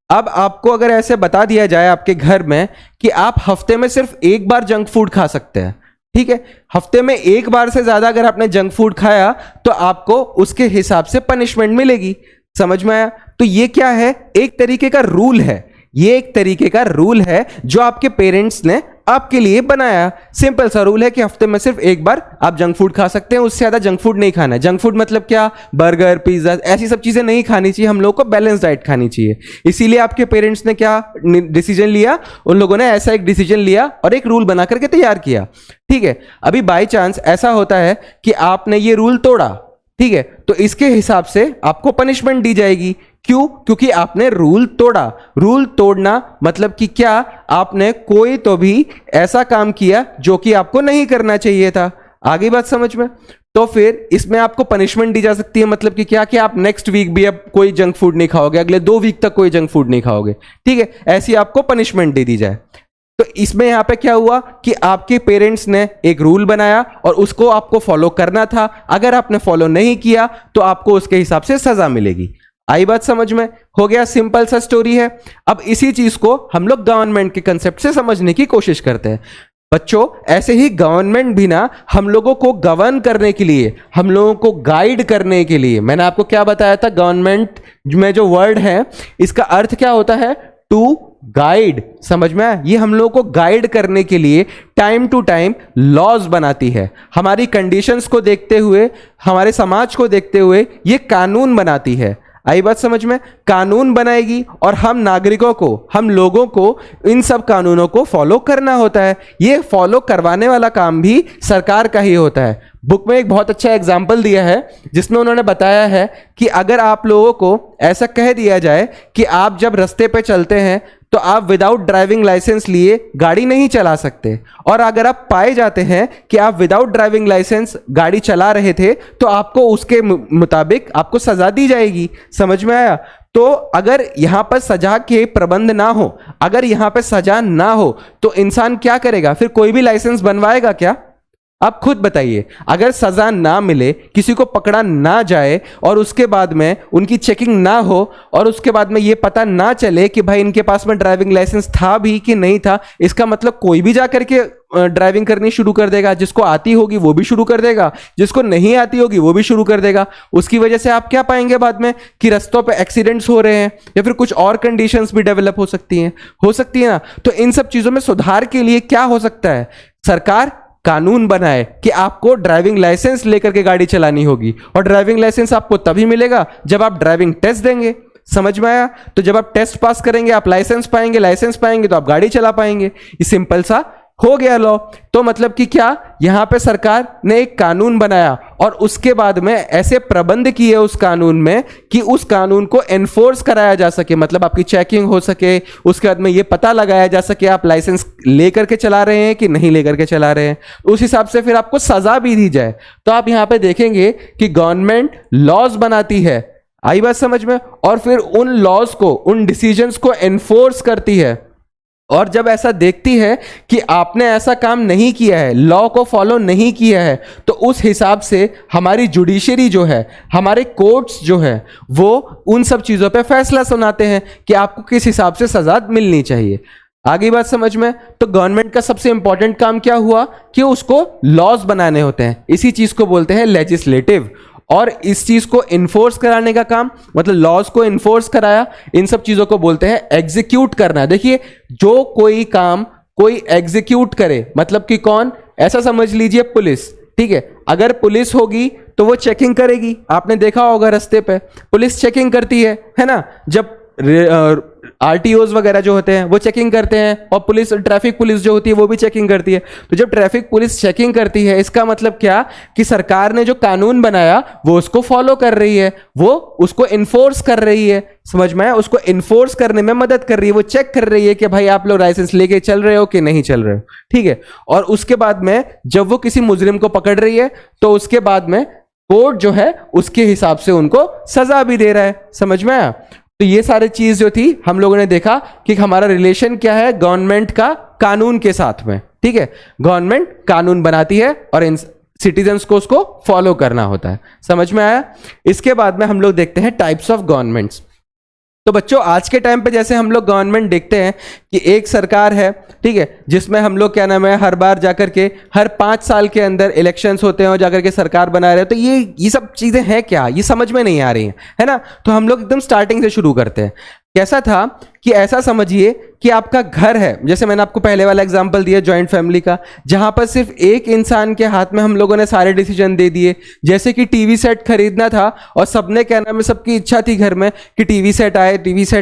अब आपको अगर ऐसे बता दिया जाए आपके घर में कि आप हफ्ते में सिर्फ एक बार जंक फूड खा सकते हैं, ठीक है, हफ्ते में एक बार से ज्यादा अगर आपने जंक फूड खाया तो आपको उसके हिसाब से पनिशमेंट मिलेगी। समझ में आया? तो ये क्या है? एक तरीके का रूल है, ये एक तरीके का रूल है जो आपके पेरेंट्स ने आपके लिए बनाया। सिंपल सा रूल है कि हफ्ते में सिर्फ एक बार आप जंक फूड खा सकते हैं, उससे ज्यादा जंक फूड नहीं खाना है। जंक फूड मतलब क्या? बर्गर, पिज्जा, ऐसी सब चीजें नहीं खानी चाहिए, हम लोग को बैलेंस डाइट खानी चाहिए। इसीलिए आपके पेरेंट्स ने क्या डिसीजन लिया? उन लोगों ने ऐसा एक डिसीजन लिया और एक रूल बना करके तैयार किया, ठीक है। अभी बाई चांस ऐसा होता है कि आपने ये रूल तोड़ा, ठीक है, तो इसके हिसाब से आपको पनिशमेंट दी जाएगी। क्यों? क्योंकि आपने रूल तोड़ा। रूल तोड़ना मतलब कि क्या? आपने कोई तो भी ऐसा काम किया जो कि आपको नहीं करना चाहिए था। आगे बात समझ में? तो फिर इसमें आपको पनिशमेंट दी जा सकती है। मतलब कि क्या? कि आप नेक्स्ट वीक भी अब कोई जंक फूड नहीं खाओगे, अगले 2 वीक तक कोई जंक फूड नहीं खाओगे, ठीक है, ऐसी आपको पनिशमेंट दे दी जाए। तो इसमें यहां पे क्या हुआ कि आपके पेरेंट्स ने एक रूल बनाया और उसको आपको फॉलो करना था। अगर आपने फॉलो नहीं किया तो आपको उसके हिसाब से सजा मिलेगी। आई बात समझ में? हो गया, सिंपल सा स्टोरी है। अब इसी चीज को हम लोग गवर्नमेंट के कंसेप्ट से समझने की कोशिश करते हैं। बच्चों, ऐसे ही गवर्नमेंट भी ना हम लोगों को गवर्न करने के लिए, हम लोगों को गाइड करने के लिए, मैंने आपको क्या बताया था? गवर्नमेंट में जो वर्ड है इसका अर्थ क्या होता है? To guide. समझ में आया? ये हम लोगों को गाइड करने के लिए टाइम टू टाइम लॉज बनाती है। हमारी कंडीशंस को देखते हुए, हमारे समाज को देखते हुए ये कानून बनाती है। आई बात समझ में? कानून बनाएगी और हम नागरिकों को, हम लोगों को इन सब कानूनों को फॉलो करना होता है। ये फॉलो करवाने वाला काम भी सरकार का ही होता है। बुक में एक बहुत अच्छा एग्जाम्पल दिया है जिसमें उन्होंने बताया है कि अगर आप लोगों को ऐसा कह दिया जाए कि आप जब रास्ते पे चलते हैं तो आप विदाउट ड्राइविंग लाइसेंस लिए गाड़ी नहीं चला सकते, और अगर आप पाए जाते हैं कि आप विदाउट ड्राइविंग लाइसेंस गाड़ी चला रहे थे तो आपको उसके मुताबिक आपको सजा दी जाएगी। समझ में आया? तो अगर यहां पर सजा के प्रबंध ना हो, अगर यहां पर सजा ना हो तो इंसान क्या करेगा? फिर कोई भी लाइसेंस बनवाएगा क्या? आप खुद बताइए। अगर सजा ना मिले, किसी को पकड़ा ना जाए और उसके बाद में उनकी चेकिंग ना हो और उसके बाद में ये पता ना चले कि भाई इनके पास में ड्राइविंग लाइसेंस था भी कि नहीं था, इसका मतलब कोई भी जाकर के ड्राइविंग करनी शुरू कर देगा। जिसको आती होगी वो भी शुरू कर देगा, जिसको नहीं आती होगी वो भी शुरू कर देगा। उसकी वजह से आप क्या पाएंगे बाद में कि रास्तों पे एक्सीडेंट्स हो रहे हैं या फिर कुछ और कंडीशंस भी डेवलप हो सकती है ना। तो इन सब चीजों में सुधार के लिए क्या हो सकता है? सरकार कानून बनाए कि आपको ड्राइविंग लाइसेंस लेकर के गाड़ी चलानी होगी, और ड्राइविंग लाइसेंस आपको तभी मिलेगा जब आप ड्राइविंग टेस्ट देंगे। समझ में आया? तो जब आप टेस्ट पास करेंगे आप लाइसेंस पाएंगे, लाइसेंस पाएंगे तो आप गाड़ी चला पाएंगे। ये सिंपल सा हो गया लॉ। तो मतलब कि क्या, यहां पे सरकार ने एक कानून बनाया और उसके बाद में ऐसे प्रबंध किए उस कानून में कि उस कानून को एनफोर्स कराया जा सके, मतलब आपकी चेकिंग हो सके, उसके बाद में ये पता लगाया जा सके आप लाइसेंस लेकर के चला रहे हैं कि नहीं लेकर के चला रहे हैं, उस हिसाब से फिर आपको सजा भी दी जाए। तो आप यहां पे देखेंगे कि गवर्नमेंट लॉज बनाती है, आई बात समझ में, और फिर उन लॉज को, उन डिसीजंस को एनफोर्स करती है। और जब ऐसा देखती है कि आपने ऐसा काम नहीं किया है, लॉ को फॉलो नहीं किया है, तो उस हिसाब से हमारी जुडिशरी जो है, हमारे कोर्ट्स जो है, वो उन सब चीज़ों पे फैसला सुनाते हैं कि आपको किस हिसाब से सजा मिलनी चाहिए। आगे बात समझ में? तो गवर्नमेंट का सबसे इंपॉर्टेंट काम क्या हुआ कि उसको लॉज बनाने होते हैं। इसी चीज़ को बोलते हैं लेजिस्लेटिव। और इस चीज को इन्फोर्स कराने का काम, मतलब लॉज को इन्फोर्स कराया, इन सब चीजों को बोलते हैं एग्जीक्यूट करना। देखिए, जो कोई काम कोई एग्जीक्यूट करे, मतलब कि कौन, ऐसा समझ लीजिए पुलिस, ठीक है। अगर पुलिस होगी तो वो चेकिंग करेगी, आपने देखा होगा रास्ते पे पुलिस चेकिंग करती है ना। जब आरटीओज वगैरह जो होते हैं वो चेकिंग करते हैं, और पुलिस, ट्रैफिक पुलिस जो होती है वो भी चेकिंग करती है। तो जब ट्रैफिक पुलिस चेकिंग करती है, इसका मतलब क्या कि सरकार ने जो कानून बनाया वो उसको फॉलो कर रही है, वो उसको इन्फोर्स कर रही है। समझ में आया? उसको इन्फोर्स करने में मदद कर रही है, वो चेक कर रही है कि भाई आप लोग लाइसेंस लेके चल रहे हो कि नहीं चल रहे हो, ठीक है। और उसके बाद में जब वो किसी मुजरिम को पकड़ रही है तो उसके बाद में कोर्ट जो है उसके हिसाब से उनको सजा भी दे रहा है। समझ में आया? तो ये सारी चीज जो थी हम लोगों ने देखा कि हमारा रिलेशन क्या है गवर्नमेंट का कानून के साथ में, ठीक है। गवर्नमेंट कानून बनाती है और इन सिटीजन्स को उसको फॉलो करना होता है। समझ में आया? इसके बाद में हम लोग देखते हैं टाइप्स ऑफ गवर्नमेंट्स। तो बच्चों, आज के टाइम पे जैसे हम लोग गवर्नमेंट देखते हैं कि एक सरकार है, ठीक है, जिसमें हम लोग क्या नाम है, हर बार जाकर के हर 5 साल के अंदर इलेक्शंस होते हैं और जाकर के सरकार बना रहे हैं। तो ये सब चीजें हैं क्या, ये समझ में नहीं आ रही हैं, है ना। तो हम लोग एकदम स्टार्टिंग से शुरू करते हैं। कैसा था कि ऐसा समझिए कि आपका घर है, जैसे मैंने आपको पहले वाला एग्जांपल दिया जॉइंट फैमिली का, जहां पर सिर्फ एक इंसान के हाथ में हम लोगों ने सारे डिसीजन दे दिए। जैसे कि टीवी सेट खरीदना था और सबने क्या नाम है, सबकी इच्छा थी घर में कि टीवी सेट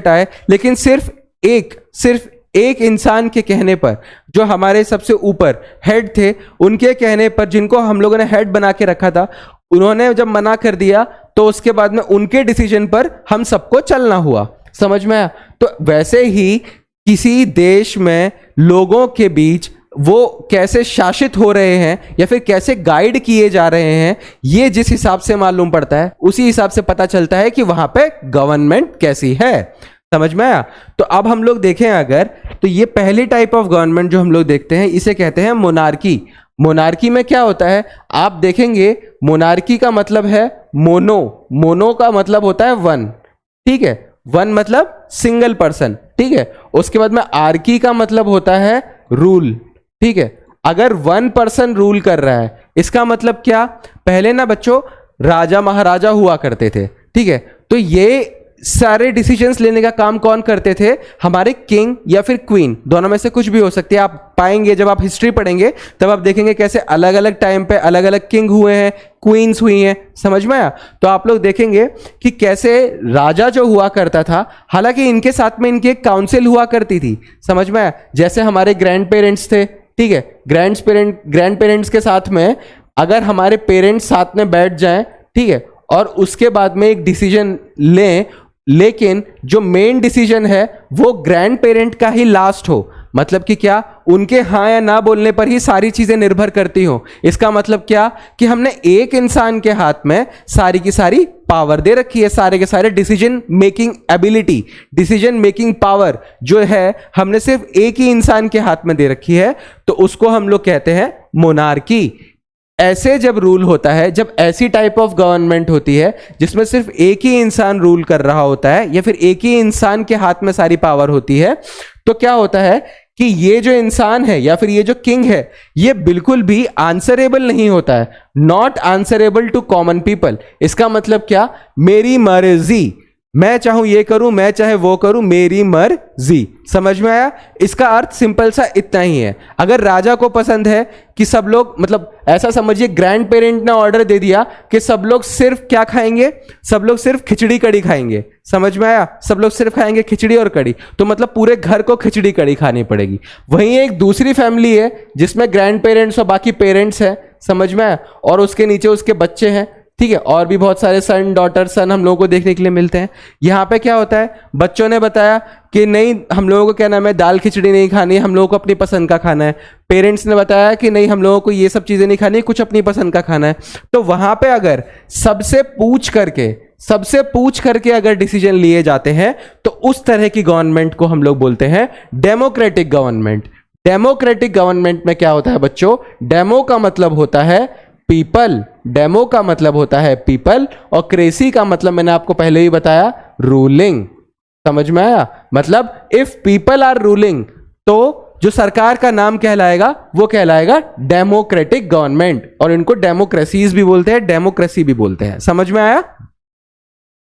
आए, लेकिन सिर्फ एक इंसान के कहने पर, जो हमारे सबसे ऊपर हेड थे, उनके कहने पर, जिनको हम लोगों ने हेड बना के रखा था, उन्होंने जब मना कर दिया तो उसके बाद में उनके डिसीजन पर हम सबको चलना हुआ। समझ में आया? तो वैसे ही किसी देश में लोगों के बीच वो कैसे शासित हो रहे हैं या फिर कैसे गाइड किए जा रहे हैं, ये जिस हिसाब से मालूम पड़ता है उसी हिसाब से पता चलता है कि वहां पे गवर्नमेंट कैसी है। समझ में आया? तो अब हम लोग देखें अगर, तो ये पहली टाइप ऑफ गवर्नमेंट जो हम लोग देखते हैं इसे कहते हैं मोनार्की। मोनार्की में क्या होता है, आप देखेंगे मोनार्की का मतलब है मोनो का मतलब होता है वन, ठीक है, वन मतलब सिंगल पर्सन, ठीक है। उसके बाद में आर्की का मतलब होता है रूल, ठीक है। अगर वन पर्सन रूल कर रहा है, इसका मतलब क्या, पहले ना बच्चों राजा महाराजा हुआ करते थे, ठीक है। तो ये सारे डिसीजंस लेने का काम कौन करते थे? हमारे किंग या फिर क्वीन, दोनों में से कुछ भी हो सकती है। आप पाएंगे जब आप हिस्ट्री पढ़ेंगे तब आप देखेंगे कैसे अलग अलग टाइम पे अलग अलग किंग हुए हैं, क्वींस हुई हैं। समझ में आया? तो आप लोग देखेंगे कि कैसे राजा जो हुआ करता था, हालांकि इनके साथ में इनकी एक काउंसिल हुआ करती थी। समझ में आया? जैसे हमारे ग्रैंड पेरेंट्स थे, ठीक है, ग्रैंड पेरेंट्स के साथ में अगर हमारे पेरेंट्स साथ में बैठ जाएं, ठीक है, और उसके बाद में एक डिसीजन लें, लेकिन जो मेन डिसीजन है वो ग्रैंड पेरेंट का ही लास्ट हो, मतलब कि क्या, उनके हाँ या ना बोलने पर ही सारी चीजें निर्भर करती हो। इसका मतलब क्या कि हमने एक इंसान के हाथ में सारी की सारी पावर दे रखी है, सारे के सारे decision making ability, decision making power जो है हमने सिर्फ एक ही इंसान के हाथ में दे रखी है, तो उसको हम लोग कहते हैं मोनार्की। ऐसे जब रूल होता है, जब ऐसी टाइप ऑफ गवर्नमेंट होती है जिसमें सिर्फ एक ही इंसान रूल कर रहा होता है या फिर एक ही इंसान के हाथ में सारी पावर होती है, तो क्या होता है कि ये जो इंसान है या फिर ये जो किंग है, ये बिल्कुल भी आंसरेबल नहीं होता है, not answerable to common people. इसका मतलब क्या? मेरी मर्जी, मैं चाहूं ये करूं, मैं चाहे वो करूं, मेरी मर्जी। समझ में आया? इसका अर्थ सिंपल सा इतना ही है। अगर राजा को पसंद है कि सब लोग, मतलब ऐसा समझिए ग्रैंड पेरेंट ने ऑर्डर दे दिया कि सब लोग सिर्फ क्या खाएंगे, सब लोग सिर्फ खिचड़ी कड़ी खाएंगे। समझ में आया? सब लोग सिर्फ खाएंगे खिचड़ी और कड़ी, तो मतलब पूरे घर को खिचड़ी कड़ी खानी पड़ेगी। वहीं एक दूसरी फैमिली है जिसमें ग्रैंड पेरेंट्स और बाकी पेरेंट्स हैं, समझ में आया, और उसके नीचे उसके बच्चे हैं, ठीक है, और भी बहुत सारे सन, डॉटर, सन हम लोगों को देखने के लिए मिलते हैं। यहाँ पे क्या होता है, बच्चों ने बताया कि नहीं, हम लोगों को क्या नाम है, दाल खिचड़ी नहीं खानी, हम लोगों को अपनी पसंद का खाना है। पेरेंट्स ने बताया कि नहीं, हम लोगों को ये सब चीज़ें नहीं खानी, कुछ अपनी पसंद का खाना है। तो वहाँ पे अगर सबसे पूछ करके अगर डिसीजन लिए जाते हैं तो उस तरह की गवर्नमेंट को हम लोग बोलते हैं डेमोक्रेटिक गवर्नमेंट। डेमोक्रेटिक गवर्नमेंट में क्या होता है बच्चों? डेमो का मतलब होता है पीपल, डेमो का मतलब होता है पीपल, और क्रेसी का मतलब मैंने आपको पहले ही बताया, रूलिंग। समझ में आया? मतलब इफ पीपल आर रूलिंग तो जो सरकार का नाम कहलाएगा वो कहलाएगा डेमोक्रेटिक गवर्नमेंट, और इनको डेमोक्रेसीज भी बोलते हैं, डेमोक्रेसी भी बोलते हैं। समझ में आया?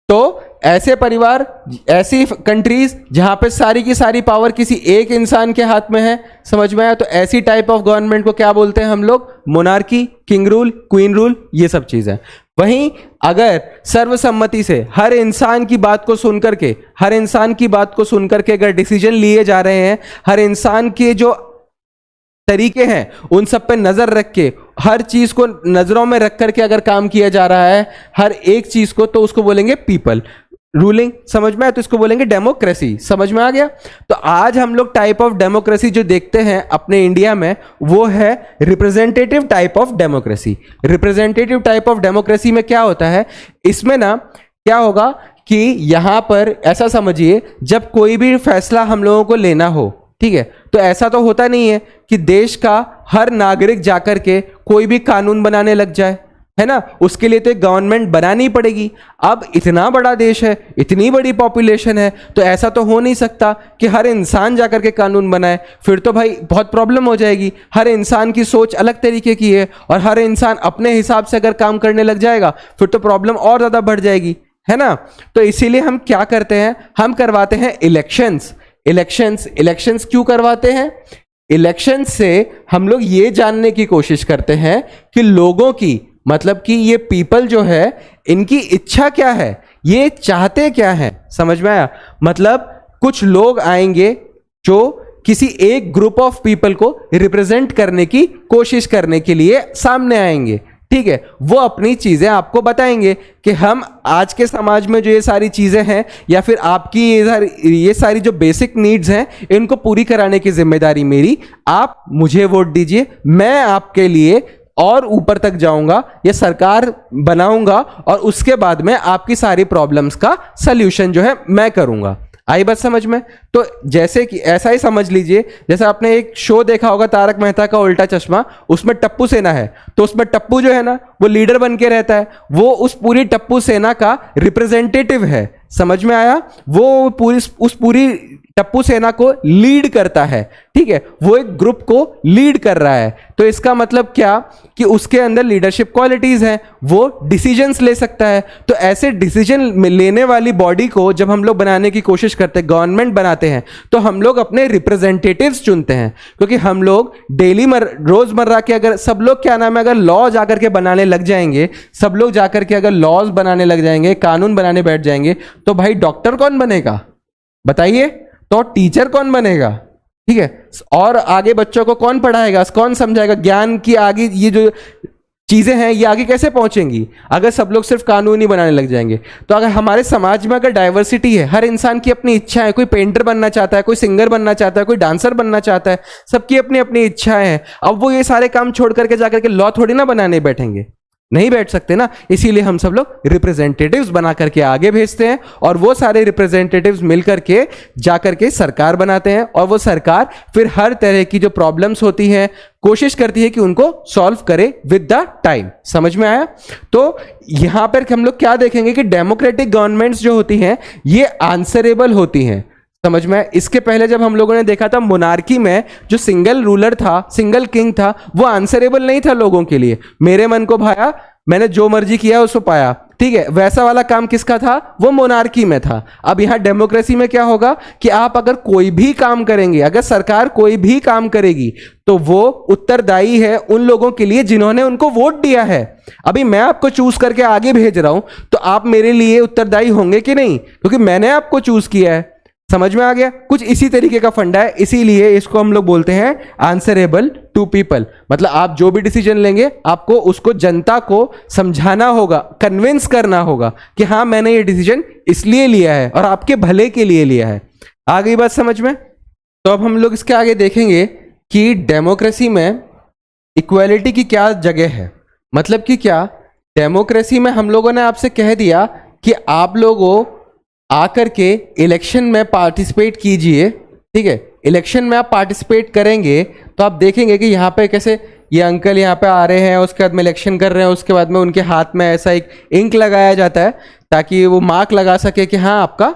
तो ऐसे परिवार, ऐसी कंट्रीज जहां पे सारी की सारी पावर किसी एक इंसान के हाथ में है, समझ में आया, तो ऐसी टाइप ऑफ गवर्नमेंट को क्या बोलते हैं हम लोग? Monarchy, king rule, queen rule, ये सब चीजें। वहीं अगर सर्वसम्मति से हर इंसान की बात को सुनकर के, हर इंसान की बात को सुनकर के अगर डिसीजन लिए जा रहे हैं, हर इंसान के जो तरीके हैं उन सब पे नजर रख के, हर चीज को नजरों में रख करके अगर काम किया जा रहा है, हर एक चीज को, तो उसको बोलेंगे पीपल रूलिंग। समझ में आया? तो इसको बोलेंगे डेमोक्रेसी। समझ में आ गया? तो आज हम लोग टाइप ऑफ डेमोक्रेसी जो देखते हैं अपने इंडिया में, वो है representative type of democracy. Representative type of democracy में क्या होता है, इसमें ना क्या होगा कि यहां पर ऐसा समझिए, जब कोई भी फैसला हम लोगों को लेना हो, ठीक है, तो ऐसा तो होता नहीं है कि देश का हर नागरिक जाकर के कोई भी कानून बनाने लग जाए, है ना। उसके लिए तो एक गवर्नमेंट बनानी पड़ेगी। अब इतना बड़ा देश है, इतनी बड़ी पॉपुलेशन है, तो ऐसा तो हो नहीं सकता कि हर इंसान जाकर के कानून बनाए, फिर तो भाई बहुत प्रॉब्लम हो जाएगी। हर इंसान की सोच अलग तरीके की है और हर इंसान अपने हिसाब से अगर काम करने लग जाएगा फिर तो प्रॉब्लम और ज़्यादा बढ़ जाएगी, है ना। तो इसीलिए हम क्या करते हैं, हम करवाते हैं इलेक्शंस। इलेक्शंस क्यों करवाते हैं? इलेक्शन से हम लोग ये जानने की कोशिश करते हैं कि लोगों की, मतलब कि ये पीपल जो है, इनकी इच्छा क्या है, ये चाहते क्या है। समझ में आया? मतलब कुछ लोग आएंगे जो किसी एक ग्रुप ऑफ पीपल को रिप्रेजेंट करने की कोशिश करने के लिए सामने आएंगे, ठीक है। वो अपनी चीजें आपको बताएंगे कि हम आज के समाज में जो ये सारी चीजें हैं, या फिर आपकी ये सारी जो बेसिक नीड्स हैं, इनको पूरी कराने की जिम्मेदारी मेरी, आप मुझे वोट दीजिए, मैं आपके लिए और ऊपर तक जाऊंगा, ये सरकार बनाऊंगा और उसके बाद में आपकी सारी प्रॉब्लम्स का सल्यूशन जो है मैं करूंगा। आई बात समझ में? तो जैसे कि ऐसा ही समझ लीजिए, जैसे आपने एक शो देखा होगा तारक मेहता का उल्टा चश्मा, उसमें टप्पू सेना है, तो उसमें टप्पू जो है ना वो लीडर बन के रहता है, वो उस पूरी टप्पू सेना का रिप्रेजेंटेटिव है। समझ में आया? वो उस पूरी टप्पू सेना को लीड करता है, ठीक है, वो एक ग्रुप को लीड कर रहा है। तो इसका मतलब क्या कि उसके अंदर लीडरशिप क्वालिटीज हैं, वो डिसीजंस ले सकता है। तो ऐसे डिसीजन लेने वाली बॉडी को जब हम लोग बनाने की कोशिश करते हैं, गवर्नमेंट बनाते हैं, तो हम लोग अपने रिप्रेजेंटेटिव्स चुनते हैं, क्योंकि हम लोग डेली रोजमर्रा के अगर सब लोग क्या नाम है अगर लॉ जाकर के बनाने लग जाएंगे, सब लोग जाकर के अगर लॉज बनाने लग जाएंगे, कानून बनाने बैठ जाएंगे, तो भाई डॉक्टर कौन बनेगा बताइए, तो टीचर कौन बनेगा, ठीक है, और आगे बच्चों को कौन पढ़ाएगा, कौन समझाएगा, ज्ञान की आगे ये जो चीजें हैं ये आगे कैसे पहुंचेंगी अगर सब लोग सिर्फ कानून ही बनाने लग जाएंगे। तो अगर हमारे समाज में अगर डाइवर्सिटी है, हर इंसान की अपनी इच्छा है, कोई पेंटर बनना चाहता है, कोई सिंगर बनना चाहता है, कोई डांसर बनना चाहता है, सबकी अपनी अपनी इच्छाएं हैं। अब वो ये सारे काम छोड़ करके जाकर के लॉ थोड़ी ना बनाने बैठेंगे, नहीं बैठ सकते ना। इसीलिए हम सब लोग रिप्रेजेंटेटिव्स बना करके आगे भेजते हैं, और वो सारे रिप्रेजेंटेटिव्स मिलकर के जाकर के सरकार बनाते हैं, और वो सरकार फिर हर तरह की जो प्रॉब्लम्स होती हैं कोशिश करती है कि उनको सॉल्व करे विद द टाइम। समझ में आया? तो यहां पर हम लोग क्या देखेंगे कि डेमोक्रेटिक गवर्नमेंट्स जो होती हैं ये आंसरेबल होती हैं। समझ में? इसके पहले जब हम लोगों ने देखा था मोनार्की में जो सिंगल रूलर था, सिंगल किंग था, वो आंसरेबल नहीं था लोगों के लिए, मेरे मन को भाया, मैंने जो मर्जी किया उसको पाया, ठीक है, वैसा वाला काम किसका था, वो मोनार्की में था। अब यहां डेमोक्रेसी में क्या होगा कि आप अगर कोई भी काम करेंगे, अगर सरकार कोई भी काम करेगी तो वो उत्तरदायी है उन लोगों के लिए जिन्होंने उनको वोट दिया है। अभी मैं आपको चूज करके आगे भेज रहा हूं तो आप मेरे लिए उत्तरदायी होंगे कि नहीं, क्योंकि मैंने आपको चूज किया है। समझ में आ गया? कुछ इसी तरीके का फंडा है, इसीलिए इसको हम लोग बोलते हैं आंसरेबल टू पीपल। मतलब आप जो भी डिसीजन लेंगे आपको उसको जनता को समझाना होगा, कन्विंस करना होगा कि हाँ मैंने ये डिसीजन इसलिए लिया है और आपके भले के लिए लिया है। आ गई बात समझ में? तो अब हम लोग इसके आगे देखेंगे कि डेमोक्रेसी में इक्वालिटी की क्या जगह है। मतलब कि क्या, डेमोक्रेसी में हम लोगों ने आपसे कह दिया कि आप लोगों आकर के इलेक्शन में पार्टिसिपेट कीजिए, ठीक है, इलेक्शन में आप पार्टिसिपेट करेंगे तो आप देखेंगे कि यहाँ पे कैसे ये अंकल यहाँ पे आ रहे हैं, उसके बाद में इलेक्शन कर रहे हैं, उसके बाद में उनके हाथ में ऐसा एक इंक लगाया जाता है ताकि वो मार्क लगा सके कि हाँ आपका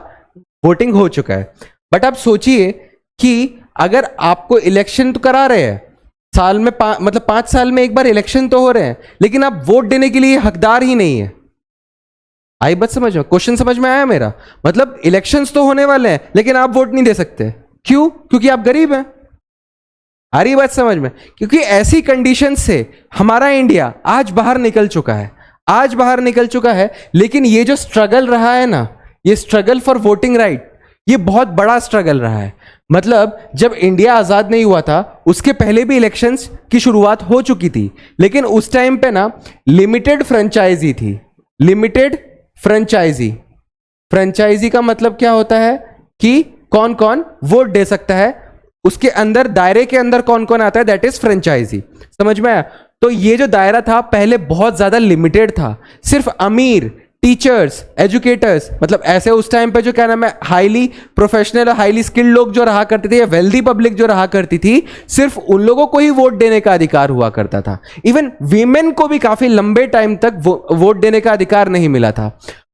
वोटिंग हो चुका है। बट आप सोचिए कि अगर आपको इलेक्शन तो करा रहे हैं साल में मतलब 5 साल में एक बार इलेक्शन तो हो रहे हैं, लेकिन आप वोट देने के लिए हकदार ही नहीं है। आई बात समझ में? क्वेश्चन समझ में आया मेरा? मतलब इलेक्शंस तो होने वाले हैं लेकिन आप वोट नहीं दे सकते, क्यों? क्योंकि आप गरीब हैं। आ रही बात समझ में? क्योंकि ऐसी कंडीशन से हमारा इंडिया आज बाहर निकल चुका है, आज बाहर निकल चुका है। लेकिन ये जो स्ट्रगल रहा है ना, ये स्ट्रगल फॉर वोटिंग राइट, ये बहुत बड़ा स्ट्रगल रहा है। मतलब जब इंडिया आजाद नहीं हुआ था उसके पहले भी इलेक्शंस की शुरुआत हो चुकी थी, लेकिन उस टाइम पे ना लिमिटेड फ्रेंचाइजी थी। लिमिटेड फ्रेंचाइजी, फ्रेंचाइजी का मतलब क्या होता है कि कौन कौन वोट दे सकता है, उसके अंदर दायरे के अंदर कौन कौन आता है, दैट इज फ्रेंचाइजी। समझ में आया? तो ये जो दायरा था पहले बहुत ज्यादा लिमिटेड था, सिर्फ अमीर, टीचर्स, एजुकेटर्स, मतलब ऐसे उस टाइम पे जो क्या नाम है हाईली प्रोफेशनल और हाईली स्किल्ड लोग जो रहा करते थे या वेल्दी पब्लिक जो रहा करती थी, सिर्फ उन लोगों को ही वोट देने का अधिकार हुआ करता था। इवन वीमेन को भी काफी लंबे टाइम तक वोट देने का अधिकार नहीं मिला था।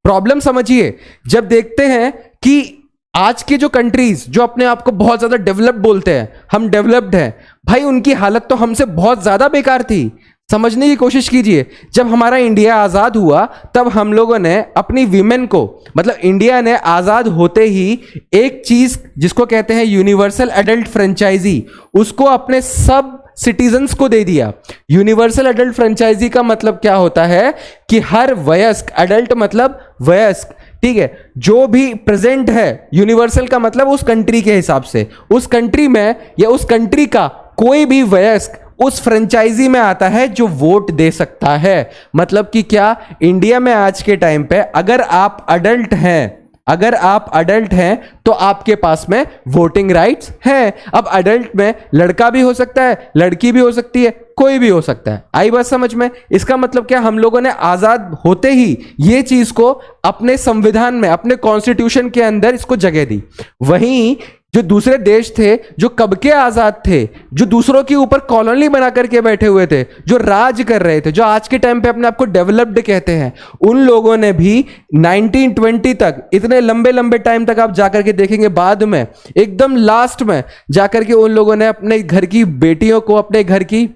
प्रॉब्लम समझिए, जब देखते हैं कि आज के जो कंट्रीज जो अपने आप को बहुत ज्यादा डेवलप्ड बोलते हैं, हम डेवलप्ड हैं, भाई उनकी हालत तो हमसे बहुत ज्यादा बेकार थी। समझने की कोशिश कीजिए, जब हमारा इंडिया आजाद हुआ तब हम लोगों ने अपनी वीमेन को, मतलब इंडिया ने आजाद होते ही एक चीज जिसको कहते हैं यूनिवर्सल एडल्ट फ्रेंचाइजी, उसको अपने सब सिटीजन्स को दे दिया। यूनिवर्सल एडल्ट फ्रेंचाइजी का मतलब क्या होता है कि हर वयस्क, एडल्ट मतलब वयस्क, ठीक है, जो भी प्रेजेंट है, यूनिवर्सल का मतलब उस कंट्री के हिसाब से, उस कंट्री में या उस कंट्री का कोई भी वयस्क उस फ्रेंचाइजी में आता है जो वोट दे सकता है। मतलब कि क्या, इंडिया में आज के टाइम पे अगर आप अडल्ट हैं, अगर आप अडल्ट हैं तो आपके पास में वोटिंग राइट्स हैं। अब अडल्ट में लड़का भी हो सकता है, लड़की भी हो सकती है, कोई भी हो सकता है। आई बात समझ में? इसका मतलब क्या, हम लोगों ने आजाद होते ही ये चीज को अपने संविधान में, अपने कॉन्स्टिट्यूशन के अंदर इसको जगह दी। वहीं जो दूसरे देश थे, जो कब के आजाद थे, जो दूसरों के ऊपर कॉलोनी बना करके बैठे हुए थे, जो राज कर रहे थे, जो आज के टाइम पे अपने आप को डेवलप्ड कहते हैं, उन लोगों ने भी 1920 तक, इतने लंबे लंबे टाइम तक आप जाकर के देखेंगे, बाद में एकदम लास्ट में जाकर के उन लोगों ने अपने घर की बेटियों को, अपने घर की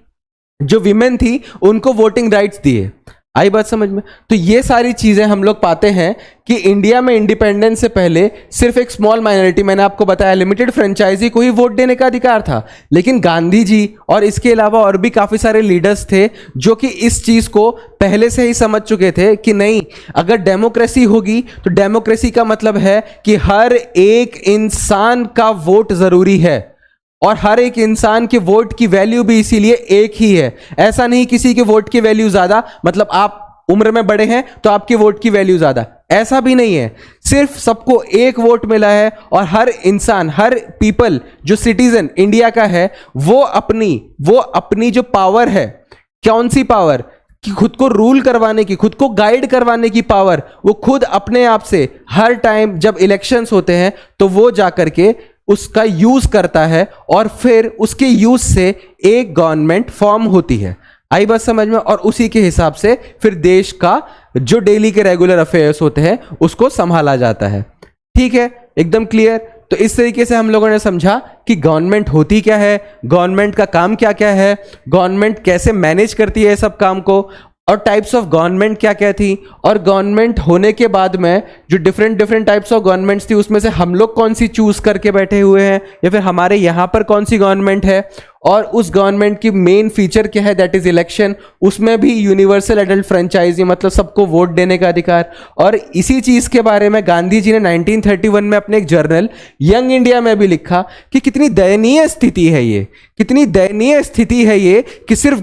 जो विमेन थी, उनको वोटिंग राइट्स दिए। आई बात समझ में? तो ये सारी चीजें हम लोग पाते हैं कि इंडिया में इंडिपेंडेंस से पहले सिर्फ एक स्मॉल माइनॉरिटी, मैंने आपको बताया लिमिटेड फ्रेंचाइजी को ही वोट देने का अधिकार था। लेकिन गांधी जी और इसके अलावा और भी काफी सारे लीडर्स थे जो कि इस चीज को पहले से ही समझ चुके थे कि नहीं, अगर डेमोक्रेसी होगी तो डेमोक्रेसी का मतलब है कि हर एक इंसान का वोट जरूरी है, और हर एक इंसान के वोट की वैल्यू भी इसीलिए एक ही है। ऐसा नहीं किसी के वोट की वैल्यू ज्यादा, मतलब आप उम्र में बड़े हैं तो आपके वोट की वैल्यू ज्यादा, ऐसा भी नहीं है। सिर्फ सबको एक वोट मिला है, और हर इंसान, हर पीपल जो सिटीजन इंडिया का है, वो अपनी जो पावर है, कौन सी पावर, कि खुद को रूल करवाने की, खुद को गाइड करवाने की पावर, वो खुद अपने आप से हर टाइम जब इलेक्शंस होते हैं तो वो जाकर के उसका यूज करता है, और फिर उसके यूज से एक गवर्नमेंट फॉर्म होती है। आई बात समझ में? और उसी के हिसाब से फिर देश का जो डेली के रेगुलर अफेयर्स होते हैं उसको संभाला जाता है। ठीक है, एकदम क्लियर। तो इस तरीके से हम लोगों ने समझा कि गवर्नमेंट होती क्या है, गवर्नमेंट का काम क्या क्या है, गवर्नमेंट कैसे मैनेज करती है सब काम को, और टाइप्स ऑफ गवर्नमेंट क्या क्या थी, और गवर्नमेंट होने के बाद में जो डिफरेंट टाइप्स ऑफ गवर्नमेंट्स थी उसमें से हम लोग कौन सी चूज करके बैठे हुए हैं, या फिर हमारे यहाँ पर कौन सी गवर्नमेंट है, और उस गवर्नमेंट की मेन फीचर क्या है, दैट इज इलेक्शन। उसमें भी यूनिवर्सल एडल्ट फ्रेंचाइजी, मतलब सबको वोट देने का अधिकार। और इसी चीज के बारे में गांधी जी ने 1931 में अपने एक जर्नल यंग इंडिया में भी लिखा कि कितनी दयनीय स्थिति है ये, कितनी दयनीय स्थिति है ये, कि सिर्फ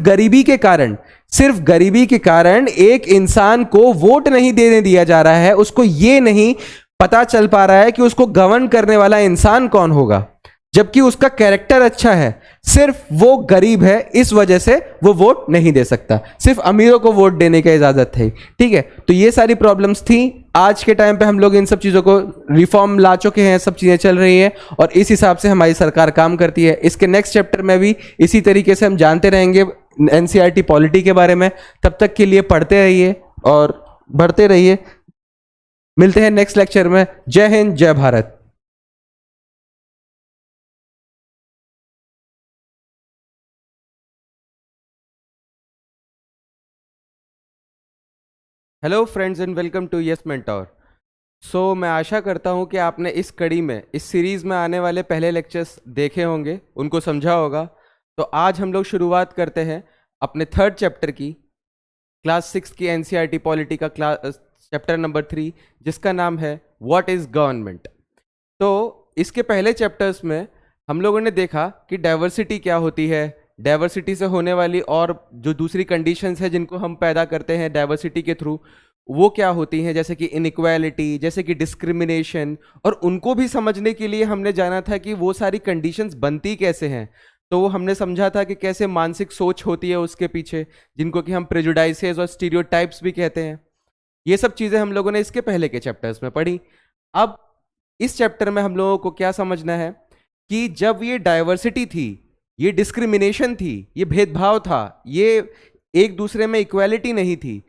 गरीबी के कारण एक इंसान को वोट नहीं देने दिया जा रहा है, उसको ये नहीं पता चल पा रहा है कि उसको गवर्न करने वाला इंसान कौन होगा, जबकि उसका कैरेक्टर अच्छा है, सिर्फ वो गरीब है, इस वजह से वो वोट नहीं दे सकता, सिर्फ अमीरों को वोट देने की इजाजत है। ठीक है, तो ये सारी प्रॉब्लम्स थी। आज के टाइम पे हम लोग इन सब चीज़ों को रिफॉर्म ला चुके हैं, सब चीज़ें चल रही हैं, और इस हिसाब से हमारी सरकार काम करती है। इसके नेक्स्ट चैप्टर में भी इसी तरीके से हम जानते रहेंगे एनसीईआरटी पॉलिटी के बारे में। तब तक के लिए पढ़ते रहिए और बढ़ते रहिए। मिलते हैं नेक्स्ट लेक्चर में। जय हिंद, जय Bharat. Hello friends and welcome to Yes Mentor. So मैं आशा करता हूँ कि आपने इस कड़ी में, इस सीरीज़ में आने वाले पहले लेक्चर्स देखे होंगे, उनको समझा होगा। तो आज हम लोग शुरुआत करते हैं अपने थर्ड चैप्टर की, क्लास 6 की एनसीईआरटी पॉलिटी का चैप्टर नंबर 3, जिसका नाम है व्हाट इज़ गवर्नमेंट। तो इसके पहले चैप्टर्स में हम लोगों ने देखा कि डाइवर्सिटी क्या होती है, डाइवर्सिटी से होने वाली और जो दूसरी कंडीशंस है जिनको हम पैदा करते हैं डाइवर्सिटी के थ्रू, वो क्या होती हैं, जैसे कि इनइक्वालिटी, जैसे कि डिस्क्रिमिनेशन। और उनको भी समझने के लिए हमने जाना था कि वो सारी कंडीशंस बनती कैसे हैं। तो वो हमने समझा था कि कैसे मानसिक सोच होती है उसके पीछे, जिनको कि हम प्रेजुडाइसेस और स्टीरियोटाइप्स भी कहते हैं। ये सब चीज़ें हम लोगों ने इसके पहले के चैप्टर्स में पढ़ी। अब इस चैप्टर में हम लोगों को क्या समझना है कि जब ये डाइवर्सिटी थी, ये डिस्क्रिमिनेशन थी, ये भेदभाव था, ये एक दूसरे में इक्वालिटी नहीं थी,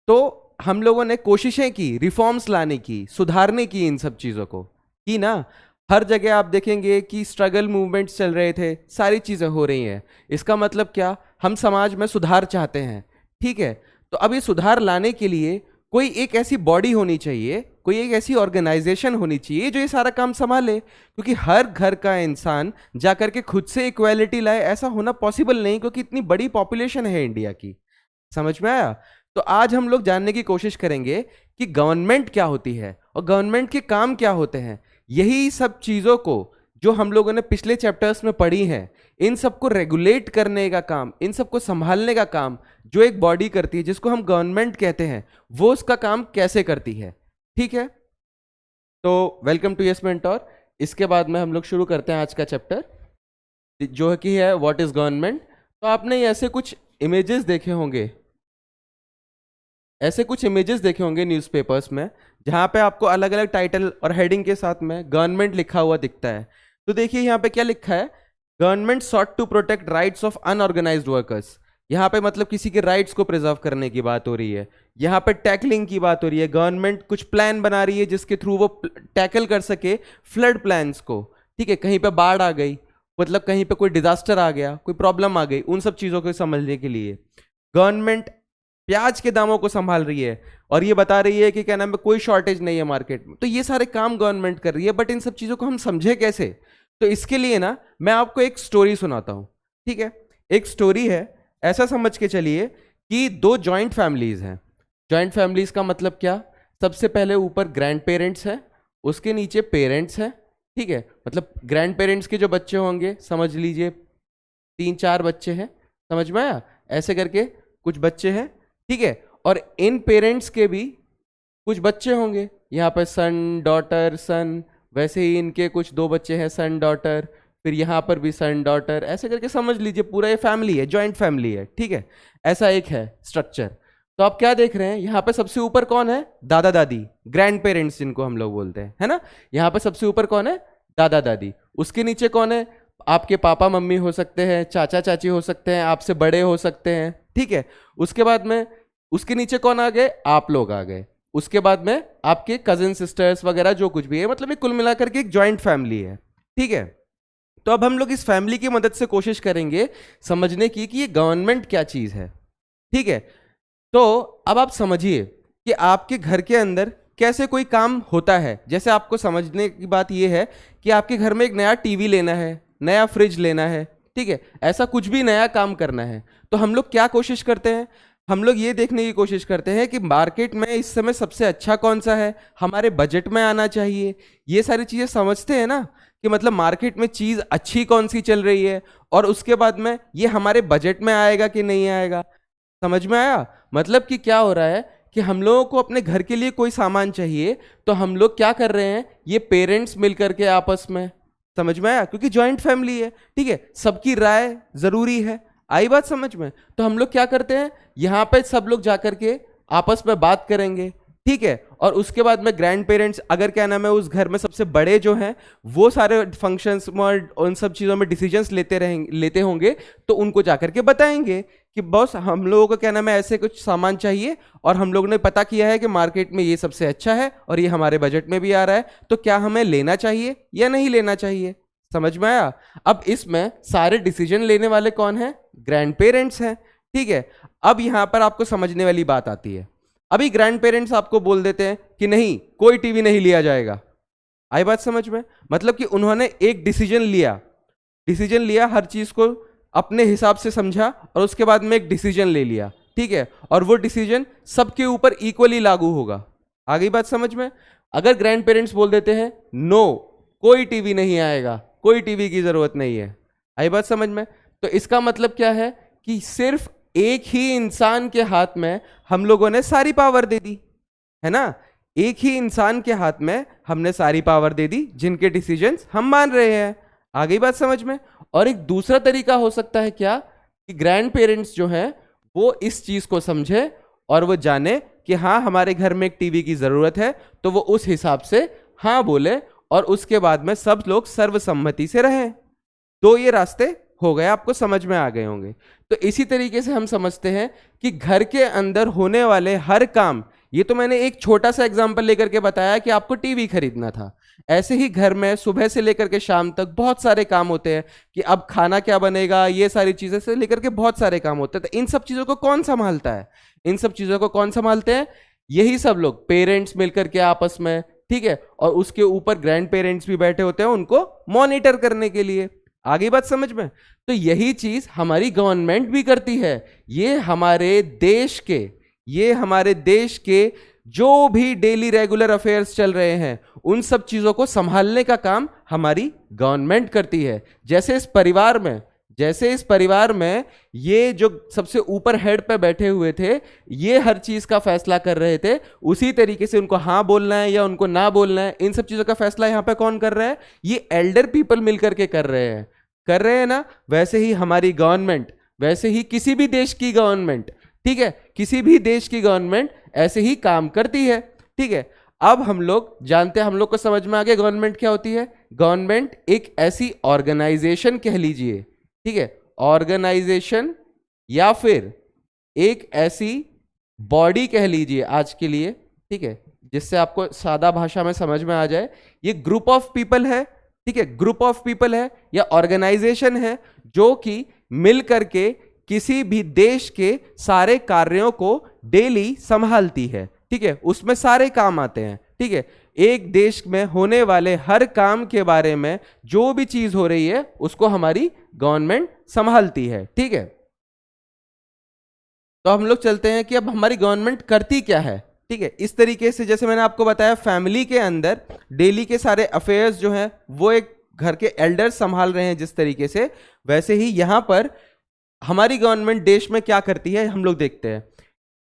तो हम लोगों ने कोशिशें की रिफॉर्म्स लाने की, सुधारने की, इन सब चीज़ों को की ना। हर जगह आप देखेंगे कि स्ट्रगल मूवमेंट्स चल रहे थे, सारी चीज़ें हो रही हैं। इसका मतलब क्या, हम समाज में सुधार चाहते हैं। ठीक है, तो अब ये सुधार लाने के लिए कोई एक ऐसी बॉडी होनी चाहिए, कोई एक ऐसी ऑर्गेनाइजेशन होनी चाहिए जो ये सारा काम संभाले, क्योंकि हर घर का इंसान जाकर के खुद से इक्वालिटी लाए, ऐसा होना पॉसिबल नहीं, क्योंकि इतनी बड़ी पॉपुलेशन है इंडिया की। समझ में आया? तो आज हम लोग जानने की कोशिश करेंगे कि गवर्नमेंट क्या होती है और गवर्नमेंट के काम क्या होते हैं। यही सब चीज़ों को जो हम लोगों ने पिछले चैप्टर्स में पढ़ी हैं, इन सबको रेगुलेट करने का काम, इन सबको संभालने का काम जो एक बॉडी करती है, जिसको हम गवर्नमेंट कहते हैं, वो उसका काम कैसे करती है। ठीक है, तो वेलकम टू यस मेंटोर। इसके बाद में हम लोग शुरू करते हैं आज का चैप्टर, जो कि है व्हाट इज गवर्नमेंट। तो आपने ऐसे कुछ इमेजेस देखे होंगे, न्यूज़पेपर्स में, जहाँ पे आपको अलग अलग टाइटल और हेडिंग के साथ में गवर्नमेंट लिखा हुआ दिखता है। तो देखिए यहाँ पे क्या लिखा है, government sought to protect rights of unorganised workers. यहाँ पे मतलब किसी के राइट्स को प्रिजर्व करने की बात हो रही है। यहाँ पे टैकलिंग की बात हो रही है, गवर्नमेंट कुछ प्लान बना रही है जिसके थ्रू वो टैकल कर सके फ्लड प्लान्स को। ठीक है, कहीं पे बाढ़ आ गई, मतलब कहीं पे कोई डिजास्टर आ गया, कोई प्रॉब्लम आ गई, उन सब चीज़ों को समझने के लिए गवर्नमेंट प्याज के दामों को संभाल रही है और ये बता रही है कि क्या नाम है, कोई शॉर्टेज नहीं है मार्केट में। तो ये सारे काम गवर्नमेंट कर रही है, बट इन सब चीज़ों को हम समझे कैसे? तो इसके लिए ना मैं आपको एक स्टोरी सुनाता हूँ। ठीक है, एक स्टोरी है, ऐसा समझ के चलिए कि दो जॉइंट फैमिलीज हैं। जॉइंट फैमिलीज का मतलब क्या? सबसे पहले ऊपर ग्रैंड पेरेंट्स हैं, उसके नीचे पेरेंट्स हैं। ठीक है, मतलब ग्रैंड पेरेंट्स के जो बच्चे होंगे, समझ लीजिए 3-4 बच्चे हैं, समझ में आया? ऐसे करके कुछ बच्चे हैं। ठीक है, और इन पेरेंट्स के भी कुछ बच्चे होंगे, यहाँ पर सन डॉटर सन, वैसे ही इनके कुछ 2 बच्चे हैं, सन डॉटर, फिर यहाँ पर भी सन डॉटर, ऐसे करके समझ लीजिए पूरा ये फैमिली है, जॉइंट फैमिली है। ठीक है, ऐसा एक है स्ट्रक्चर। तो आप क्या देख रहे हैं, यहाँ पे सबसे ऊपर कौन है? दादा दादी, ग्रैंड पेरेंट्स जिनको हम लोग बोलते हैं, है ना। यहाँ पे सबसे ऊपर कौन है? दादा दादी। उसके नीचे कौन है? आपके पापा मम्मी हो सकते हैं, चाचा चाची हो सकते हैं, आपसे बड़े हो सकते हैं। ठीक है, उसके बाद में उसके नीचे कौन आ गए? आप लोग आ गए। उसके बाद में आपके कजिन सिस्टर्स वगैरह जो कुछ भी है, मतलब ये कुल मिलाकर के एक जॉइंट फैमिली है। ठीक है, तो अब हम लोग इस फैमिली की मदद से कोशिश करेंगे समझने की कि ये गवर्नमेंट क्या चीज है। ठीक है, तो अब आप समझिए कि आपके घर के अंदर कैसे कोई काम होता है। जैसे आपको समझने की बात यह है कि आपके घर में एक नया टीवी लेना है, नया फ्रिज लेना है। ठीक है, ऐसा कुछ भी नया काम करना है, तो हम लोग क्या कोशिश करते हैं? हम लोग ये देखने की कोशिश करते हैं कि मार्केट में इस समय सबसे अच्छा कौन सा है, हमारे बजट में आना चाहिए। ये सारी चीज़ें समझते हैं ना, कि मतलब मार्केट में चीज़ अच्छी कौन सी चल रही है, और उसके बाद में ये हमारे बजट में आएगा कि नहीं आएगा। समझ में आया? मतलब कि क्या हो रहा है कि हम लोगों को अपने घर के लिए कोई सामान चाहिए, तो हम लोग क्या कर रहे हैं, ये पेरेंट्स मिलकर के आपस में, समझ में आया? क्योंकि जॉइंट फैमिली है। ठीक है, सबकी राय जरूरी है। आई बात समझ में? तो हम लोग क्या करते हैं, यहाँ पे सब लोग जाकर के आपस में बात करेंगे। ठीक है, और उसके बाद में ग्रैंड पेरेंट्स, अगर क्या नाम है उस घर में सबसे बड़े जो हैं, वो सारे फंक्शंस में उन सब चीज़ों में डिसीजंस लेते होंगे, तो उनको जाकर के बताएंगे कि बॉस हम लोगों को क्या नाम है ऐसे कुछ सामान चाहिए, और हम लोगों ने पता किया है कि मार्केट में ये सबसे अच्छा है और ये हमारे बजट में भी आ रहा है, तो क्या हमें लेना चाहिए या नहीं लेना चाहिए। समझ में आया? अब इसमें सारे डिसीजन लेने वाले कौन है? ग्रैंड पेरेंट्स हैं। ठीक है, अब यहां पर आपको समझने वाली बात आती है। अभी ग्रैंड पेरेंट्स आपको बोल देते हैं कि नहीं, कोई टीवी नहीं लिया जाएगा। आई बात समझ में? मतलब कि उन्होंने एक डिसीजन लिया, हर चीज को अपने हिसाब से समझा और उसके बाद में एक डिसीजन ले लिया। ठीक है, और वो डिसीजन सबके ऊपर इक्वली लागू होगा। आ गई बात समझ में? अगर ग्रैंड पेरेंट्स बोल देते हैं नो, कोई टीवी नहीं आएगा, कोई टीवी की जरूरत नहीं है, आई बात समझ में? तो इसका मतलब क्या है कि सिर्फ एक ही इंसान के हाथ में हम लोगों ने सारी पावर दे दी, है ना। एक ही इंसान के हाथ में हमने सारी पावर दे दी, जिनके डिसीजंस हम मान रहे हैं। आ गई बात समझ में? और एक दूसरा तरीका हो सकता है क्या, कि ग्रैंड पेरेंट्स जो हैं वो इस चीज को समझे और वो जाने कि हाँ हमारे घर में एक टीवी की जरूरत है, तो वो उस हिसाब से हाँ बोले, और उसके बाद में सब लोग सर्वसम्मति से रहें। तो ये रास्ते हो गए, आपको समझ में आ गए होंगे। तो इसी तरीके से हम समझते हैं कि घर के अंदर होने वाले हर काम, ये तो मैंने एक छोटा सा एग्जांपल लेकर के बताया कि आपको टीवी खरीदना था, ऐसे ही घर में सुबह से लेकर के शाम तक बहुत सारे काम होते हैं कि अब खाना क्या बनेगा, ये सारी चीजें से लेकर के बहुत सारे काम होते हैं। तो इन सब चीजों को कौन संभालता है? इन सब चीजों को कौन संभालते हैं? यही सब लोग, पेरेंट्स मिलकर के आपस में। ठीक है, और उसके ऊपर ग्रैंड पेरेंट्स भी बैठे होते हैं उनको मॉनिटर करने के लिए। आगे बात समझ में? तो यही चीज हमारी गवर्नमेंट भी करती है। ये हमारे देश के जो भी डेली रेगुलर अफेयर्स चल रहे हैं, उन सब चीजों को संभालने का काम हमारी गवर्नमेंट करती है। जैसे इस परिवार में ये जो सबसे ऊपर हेड पे बैठे हुए थे, ये हर चीज का फैसला कर रहे थे, उसी तरीके से उनको हाँ बोलना है या उनको ना बोलना है, इन सब चीजों का फैसला यहाँ पे कौन कर रहा है? ये एल्डर पीपल मिलकर के कर रहे हैं ना। वैसे ही हमारी गवर्नमेंट, वैसे ही किसी भी देश की गवर्नमेंट, ठीक है, किसी भी देश की गवर्नमेंट ऐसे ही काम करती है। ठीक है, अब हम लोग जानते हैं, हम लोग को समझ में आ गया गवर्नमेंट क्या होती है। गवर्नमेंट एक ऐसी ऑर्गेनाइजेशन कह लीजिए, ठीक है, ऑर्गेनाइजेशन या फिर एक ऐसी बॉडी कह लीजिए आज के लिए, ठीक है, जिससे आपको सादा भाषा में समझ में आ जाए, ये ग्रुप ऑफ पीपल है, ठीक है, ग्रुप ऑफ पीपल है या ऑर्गेनाइजेशन है जो कि मिल करके किसी भी देश के सारे कार्यों को डेली संभालती है, ठीक है, उसमें सारे काम आते हैं, ठीक है, एक देश में होने वाले हर काम के बारे में जो भी चीज हो रही है उसको हमारी गवर्नमेंट संभालती है, ठीक है। तो हम लोग चलते हैं कि अब हमारी गवर्नमेंट करती क्या है, ठीक है। इस तरीके से जैसे मैंने आपको बताया, फैमिली के अंदर डेली के सारे अफेयर्स जो हैं वो एक घर के एल्डर्स संभाल रहे हैं जिस तरीके से, वैसे ही यहां पर हमारी गवर्नमेंट देश में क्या करती है हम लोग देखते हैं।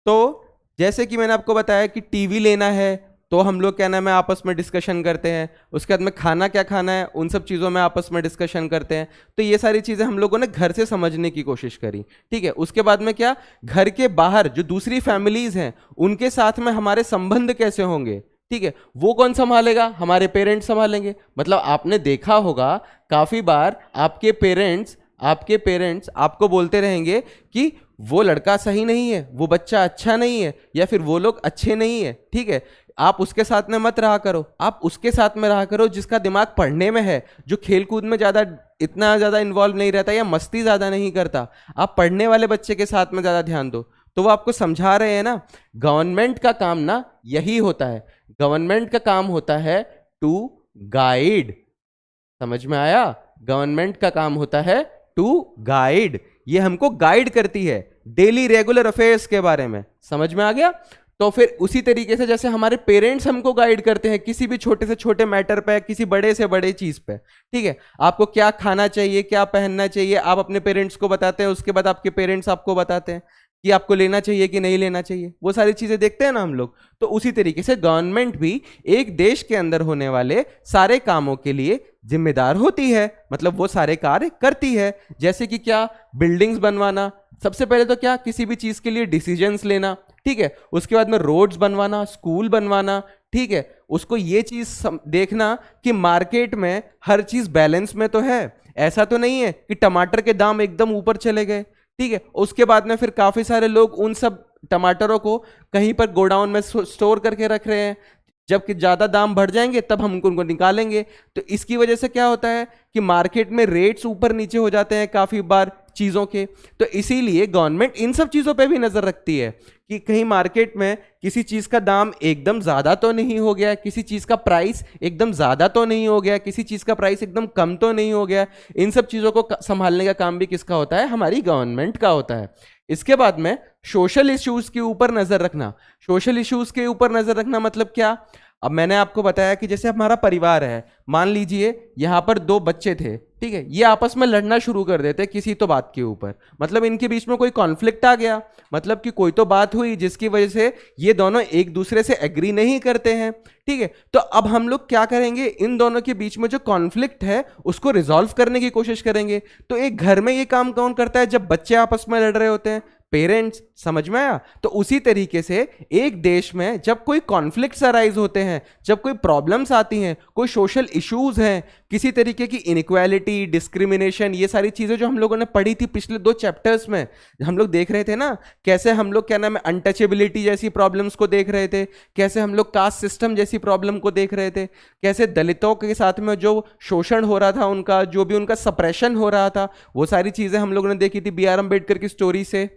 तो जैसे कि मैंने आपको बताया कि टीवी लेना है तो हम लोग क्या नाम है आपस में डिस्कशन करते हैं, उसके बाद में खाना क्या खाना है उन सब चीज़ों में आपस में डिस्कशन करते हैं। तो ये सारी चीज़ें हम लोगों ने घर से समझने की कोशिश करी, ठीक है। उसके बाद में क्या, घर के बाहर जो दूसरी फैमिलीज हैं उनके साथ में हमारे संबंध कैसे होंगे, ठीक है, वो कौन संभालेगा, हमारे पेरेंट्स संभालेंगे। मतलब आपने देखा होगा काफ़ी बार आपके पेरेंट्स आपको बोलते रहेंगे कि वो लड़का सही नहीं है, वो बच्चा अच्छा नहीं है, या फिर वो लोग अच्छे नहीं है, ठीक है, आप उसके साथ में मत रहा करो, आप उसके साथ में रहा करो जिसका दिमाग पढ़ने में है, जो खेल कूद में इतना ज़्यादा इन्वॉल्व नहीं रहता या मस्ती ज़्यादा नहीं करता, आप पढ़ने वाले बच्चे के साथ में ज़्यादा ध्यान दो। तो वो आपको समझा रहे हैं ना, गवर्नमेंट का काम ना यही होता है, गवर्नमेंट का काम होता है टू गाइड। समझ में आया, गवर्नमेंट का काम होता है टू गाइड, ये हमको गाइड करती है डेली रेगुलर अफेयर्स के बारे में। समझ में आ गया। तो फिर उसी तरीके से जैसे हमारे पेरेंट्स हमको गाइड करते हैं किसी भी छोटे से छोटे मैटर पे, किसी बड़े से बड़े चीज पे, ठीक है, आपको क्या खाना चाहिए, क्या पहनना चाहिए, आप अपने पेरेंट्स को बताते हैं, उसके बाद आपके पेरेंट्स आपको बताते हैं कि आपको लेना चाहिए कि नहीं लेना चाहिए, वो सारी चीजें देखते हैं ना हम लोग। तो उसी तरीके से गवर्नमेंट भी एक देश के अंदर होने वाले सारे कामों के लिए जिम्मेदार होती है, मतलब वो सारे कार्य करती है। जैसे कि क्या, बिल्डिंग्स बनवाना, सबसे पहले तो क्या, किसी भी चीज के लिए डिसीजंस लेना, ठीक है, उसके बाद में रोड्स बनवाना, स्कूल बनवाना, ठीक है, उसको ये चीज देखना कि मार्केट में हर चीज बैलेंस में तो है, ऐसा तो नहीं है कि टमाटर के दाम एकदम ऊपर चले गए, ठीक है। उसके बाद में फिर काफी सारे लोग उन सब टमाटरों को कहीं पर गोडाउन में स्टोर करके रख रहे हैं, जबकि ज्यादा दाम बढ़ जाएंगे तब हम उनको निकालेंगे। तो इसकी वजह से क्या होता है कि मार्केट में रेट्स ऊपर नीचे हो जाते हैं काफी बार चीजों के। तो इसीलिए गवर्नमेंट इन सब चीजों पे भी नजर रखती है कि कहीं मार्केट में किसी चीज का दाम एकदम ज्यादा तो नहीं हो गया, किसी चीज का प्राइस एकदम ज्यादा तो नहीं हो गया, किसी चीज का प्राइस एकदम कम तो नहीं हो गया। इन सब चीजों को संभालने का काम भी किसका होता है, हमारी गवर्नमेंट का होता है। इसके बाद में सोशल इश्यूज के ऊपर नजर रखना। सोशल इश्यूज के ऊपर नजर रखना मतलब क्या, अब मैंने आपको बताया कि जैसे हमारा परिवार है, मान लीजिए यहाँ पर दो बच्चे थे, ठीक है, ये आपस में लड़ना शुरू कर देते किसी तो बात के ऊपर, मतलब इनके बीच में कोई कॉन्फ्लिक्ट आ गया, मतलब कि कोई तो बात हुई जिसकी वजह से ये दोनों एक दूसरे से एग्री नहीं करते हैं, ठीक है। तो अब हम लोग क्या करेंगे, इन दोनों के बीच में जो कॉन्फ्लिक्ट है उसको रिजॉल्व करने की कोशिश करेंगे। तो एक घर में ये काम कौन करता है, जब बच्चे आपस में लड़ रहे होते हैं, पेरेंट्स। समझ में आया। तो उसी तरीके से एक देश में जब कोई कॉन्फ्लिक्ट्स अराइज होते हैं, जब कोई प्रॉब्लम्स आती हैं, कोई सोशल इश्यूज हैं, किसी तरीके की इनइक्वालिटी, डिस्क्रिमिनेशन, ये सारी चीजें जो हम लोगों ने पढ़ी थी पिछले 2 चैप्टर्स में, हम लोग देख रहे थे ना कैसे हम लोग क्या नाम है अनटचेबिलिटी जैसी प्रॉब्लम्स को देख रहे थे, कैसे हम लोग कास्ट सिस्टम जैसी प्रॉब्लम को देख रहे थे, कैसे दलितों के साथ में जो शोषण हो रहा था, उनका जो भी उनका सप्रेशन हो रहा था, वो सारी चीजें हम लोगों ने देखी थी बी आर अम्बेडकर की स्टोरी से।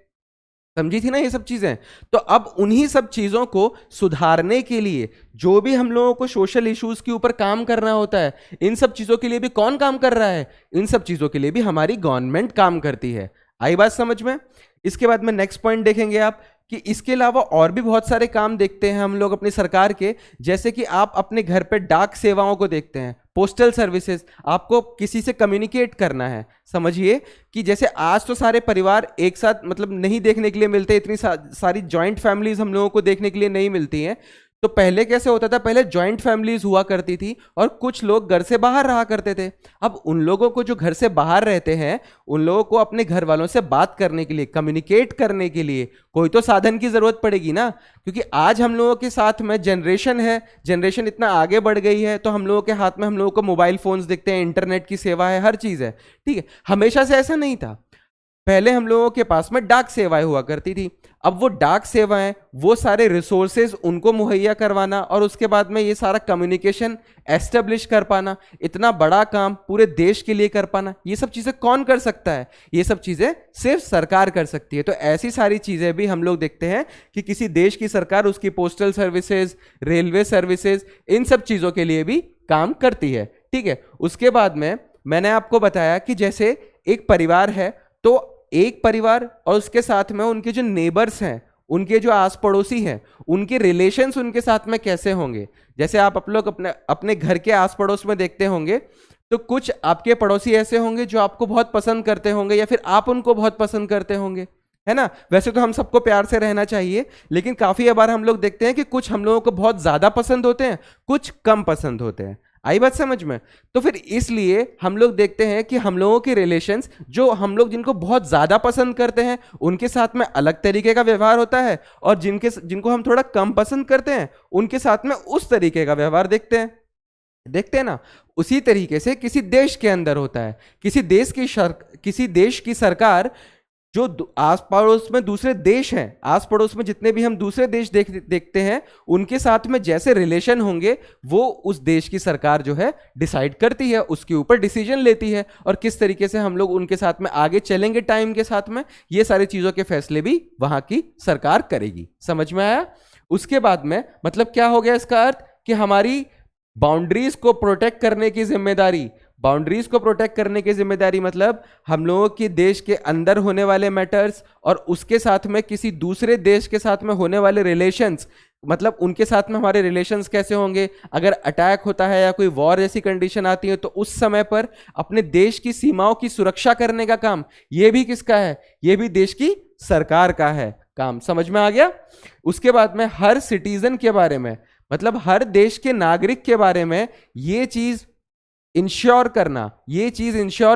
समझी थी ना ये सब चीजें। तो अब उन्हीं सब चीजों को सुधारने के लिए जो भी हम लोगों को सोशल इश्यूज के ऊपर काम करना होता है, इन सब चीजों के लिए भी कौन काम कर रहा है, इन सब चीजों के लिए भी हमारी गवर्नमेंट काम करती है। आई बात समझ में। इसके बाद में नेक्स्ट पॉइंट देखेंगे आप कि इसके अलावा और भी बहुत सारे काम देखते हैं हम लोग अपनी सरकार के, जैसे कि आप अपने घर पे डाक सेवाओं को देखते हैं, पोस्टल सर्विसेज, आपको किसी से कम्युनिकेट करना है। समझिए कि जैसे आज तो सारे परिवार एक साथ मतलब नहीं देखने के लिए मिलते, इतनी सारी जॉइंट फैमिलीज हम लोगों को देखने के लिए नहीं मिलती हैं, तो पहले कैसे होता था, पहले जॉइंट फैमिलीज हुआ करती थी और कुछ लोग घर से बाहर रहा करते थे। अब उन लोगों को जो घर से बाहर रहते हैं, उन लोगों को अपने घर वालों से बात करने के लिए, कम्युनिकेट करने के लिए कोई तो साधन की जरूरत पड़ेगी ना, क्योंकि आज हम लोगों के साथ में जनरेशन है, जनरेशन इतना आगे बढ़ गई है, तो हम लोगों के हाथ में, हम लोगों को मोबाइल फोन्स दिखते हैं, इंटरनेट की सेवा है, हर चीज है, ठीक है। हमेशा से ऐसा नहीं था। पहले हम लोगों के पास में डाक सेवाएं हुआ करती थी। अब वो डाक सेवाएं, वो सारे रिसोर्सेज उनको मुहैया करवाना और उसके बाद में ये सारा कम्युनिकेशन एस्टेब्लिश कर पाना, इतना बड़ा काम पूरे देश के लिए कर पाना, ये सब चीजें कौन कर सकता है? ये सब चीजें सिर्फ सरकार कर सकती है। तो ऐसी सारी चीजें भी हम लोग देखते हैं कि किसी देश की सरकार उसकी पोस्टल सर्विसेज, रेलवे सर्विसेज, इन सब चीजों के लिए भी काम करती है, ठीक है। उसके बाद में मैंने आपको बताया कि जैसे एक परिवार है, तो एक परिवार और उसके साथ में उनके जो नेबर्स हैं, उनके जो आस पड़ोसी हैं, उनके रिलेशंस उनके साथ में कैसे होंगे। जैसे आप लोग अपने अपने घर के आस पड़ोस में देखते होंगे, तो कुछ आपके पड़ोसी ऐसे होंगे जो आपको बहुत पसंद करते होंगे या फिर आप उनको बहुत पसंद करते होंगे, है ना। वैसे तो हम सबको प्यार से रहना चाहिए, लेकिन काफी बार हम लोग देखते हैं कि कुछ हम लोगों को बहुत ज्यादा पसंद होते हैं, कुछ कम पसंद होते हैं। आई बात समझ में? तो फिर इसलिए हम लोग देखते हैं कि हम लोगों के रिलेशंस, जो हम लोग जिनको बहुत ज्यादा पसंद करते हैं उनके साथ में अलग तरीके का व्यवहार होता है, और जिनको हम थोड़ा कम पसंद करते हैं उनके साथ में उस तरीके का व्यवहार देखते हैं ना। उसी तरीके से किसी देश के अंदर होता है। किसी देश की सरकार जो आस पड़ोस में दूसरे देश हैं, आस पड़ोस में जितने भी हम दूसरे देश देखते हैं, उनके साथ में जैसे रिलेशन होंगे वो उस देश की सरकार जो है डिसाइड करती है, उसके ऊपर डिसीजन लेती है, और किस तरीके से हम लोग उनके साथ में आगे चलेंगे टाइम के साथ में, ये सारी चीजों के फैसले भी वहां की सरकार करेगी। समझ में आया? उसके बाद में मतलब क्या हो गया इसका अर्थ, कि हमारी बाउंड्रीज को प्रोटेक्ट करने की जिम्मेदारी, बाउंड्रीज को प्रोटेक्ट करने की जिम्मेदारी मतलब हम लोगों के देश के अंदर होने वाले मैटर्स और उसके साथ में किसी दूसरे देश के साथ में होने वाले रिलेशंस, मतलब उनके साथ में हमारे रिलेशंस कैसे होंगे, अगर अटैक होता है या कोई वॉर जैसी कंडीशन आती है, तो उस समय पर अपने देश की सीमाओं की सुरक्षा करने का काम ये भी किसका है? ये भी देश की सरकार का है काम। समझ में आ गया? उसके बाद में हर सिटीजन के बारे में, मतलब हर देश के नागरिक के बारे में ये चीज इंश्योर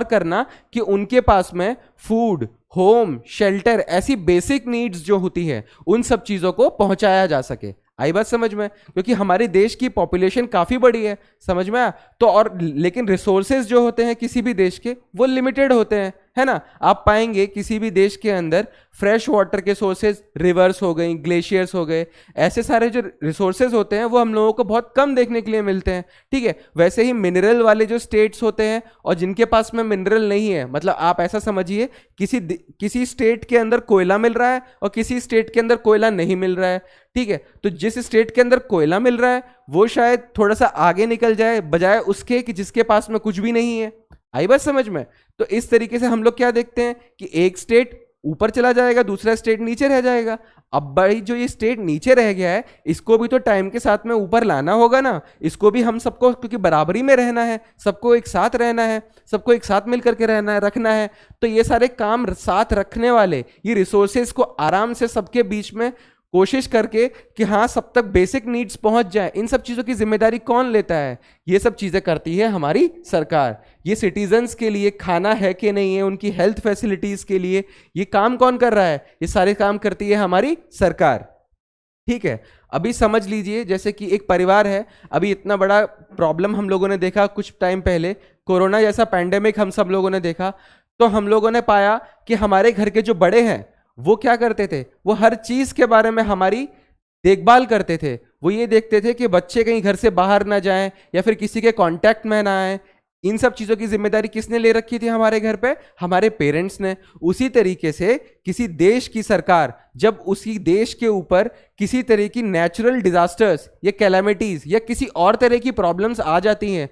करना कि उनके पास में फूड, होम, शेल्टर, ऐसी बेसिक नीड्स जो होती है उन सब चीजों को पहुंचाया जा सके। आई बात समझ में? क्योंकि हमारे देश की पॉपुलेशन काफी बड़ी है, समझ में आया? तो और लेकिन रिसोर्सेज जो होते हैं किसी भी देश के वो लिमिटेड होते हैं, है ना। आप पाएंगे किसी भी देश के अंदर फ्रेश वाटर के सोर्सेज, रिवर्स हो गई, ग्लेशियर्स हो गए, ऐसे सारे जो रिसोर्सेज होते हैं वो हम लोगों को बहुत कम देखने के लिए मिलते हैं, ठीक है। वैसे ही मिनरल वाले जो स्टेट्स होते हैं और जिनके पास में मिनरल नहीं है, मतलब आप ऐसा समझिए किसी स्टेट के अंदर कोयला मिल रहा है और किसी स्टेट के अंदर कोयला नहीं मिल रहा है, ठीक है। तो जिस स्टेट के अंदर कोयला मिल रहा है वो शायद थोड़ा सा आगे निकल जाए बजाय उसके कि जिसके पास में कुछ भी नहीं है। आई बात समझ में? तो इस तरीके से हम लोग क्या देखते हैं कि एक स्टेट ऊपर चला जाएगा, दूसरा स्टेट नीचे रह जाएगा। अब भाई जो ये स्टेट नीचे रह गया है इसको भी तो टाइम के साथ में ऊपर लाना होगा ना, इसको भी हम सबको, क्योंकि बराबरी में रहना है, सबको एक साथ रहना है, सबको एक साथ मिलकर के रखना है। तो ये सारे काम साथ रखने वाले, ये रिसोर्सेज को आराम से सबके बीच में कोशिश करके कि हाँ सब तक बेसिक नीड्स पहुंच जाए, इन सब चीजों की जिम्मेदारी कौन लेता है? ये सब चीजें करती है हमारी सरकार। ये सिटीजन्स के लिए खाना है कि नहीं है, उनकी हेल्थ फैसिलिटीज के लिए ये काम कौन कर रहा है? ये सारे काम करती है हमारी सरकार, ठीक है। अभी समझ लीजिए जैसे कि एक परिवार है, अभी इतना बड़ा प्रॉब्लम हम लोगों ने देखा कुछ टाइम पहले, कोरोना जैसा पैंडेमिक हम सब लोगों ने देखा, तो हम लोगों ने पाया कि हमारे घर के जो बड़े हैं वो क्या करते थे, वो हर चीज के बारे में हमारी देखभाल करते थे। वो ये देखते थे कि बच्चे कहीं घर से बाहर ना जाएं या फिर किसी के कांटेक्ट में ना आए। इन सब चीजों की जिम्मेदारी किसने ले रखी थी हमारे घर पे? हमारे पेरेंट्स ने। उसी तरीके से किसी देश की सरकार जब उसी देश के ऊपर किसी तरह की नेचुरल डिजास्टर्स या कैलामिटीज या किसी और तरह की प्रॉब्लम्स आ जाती हैं,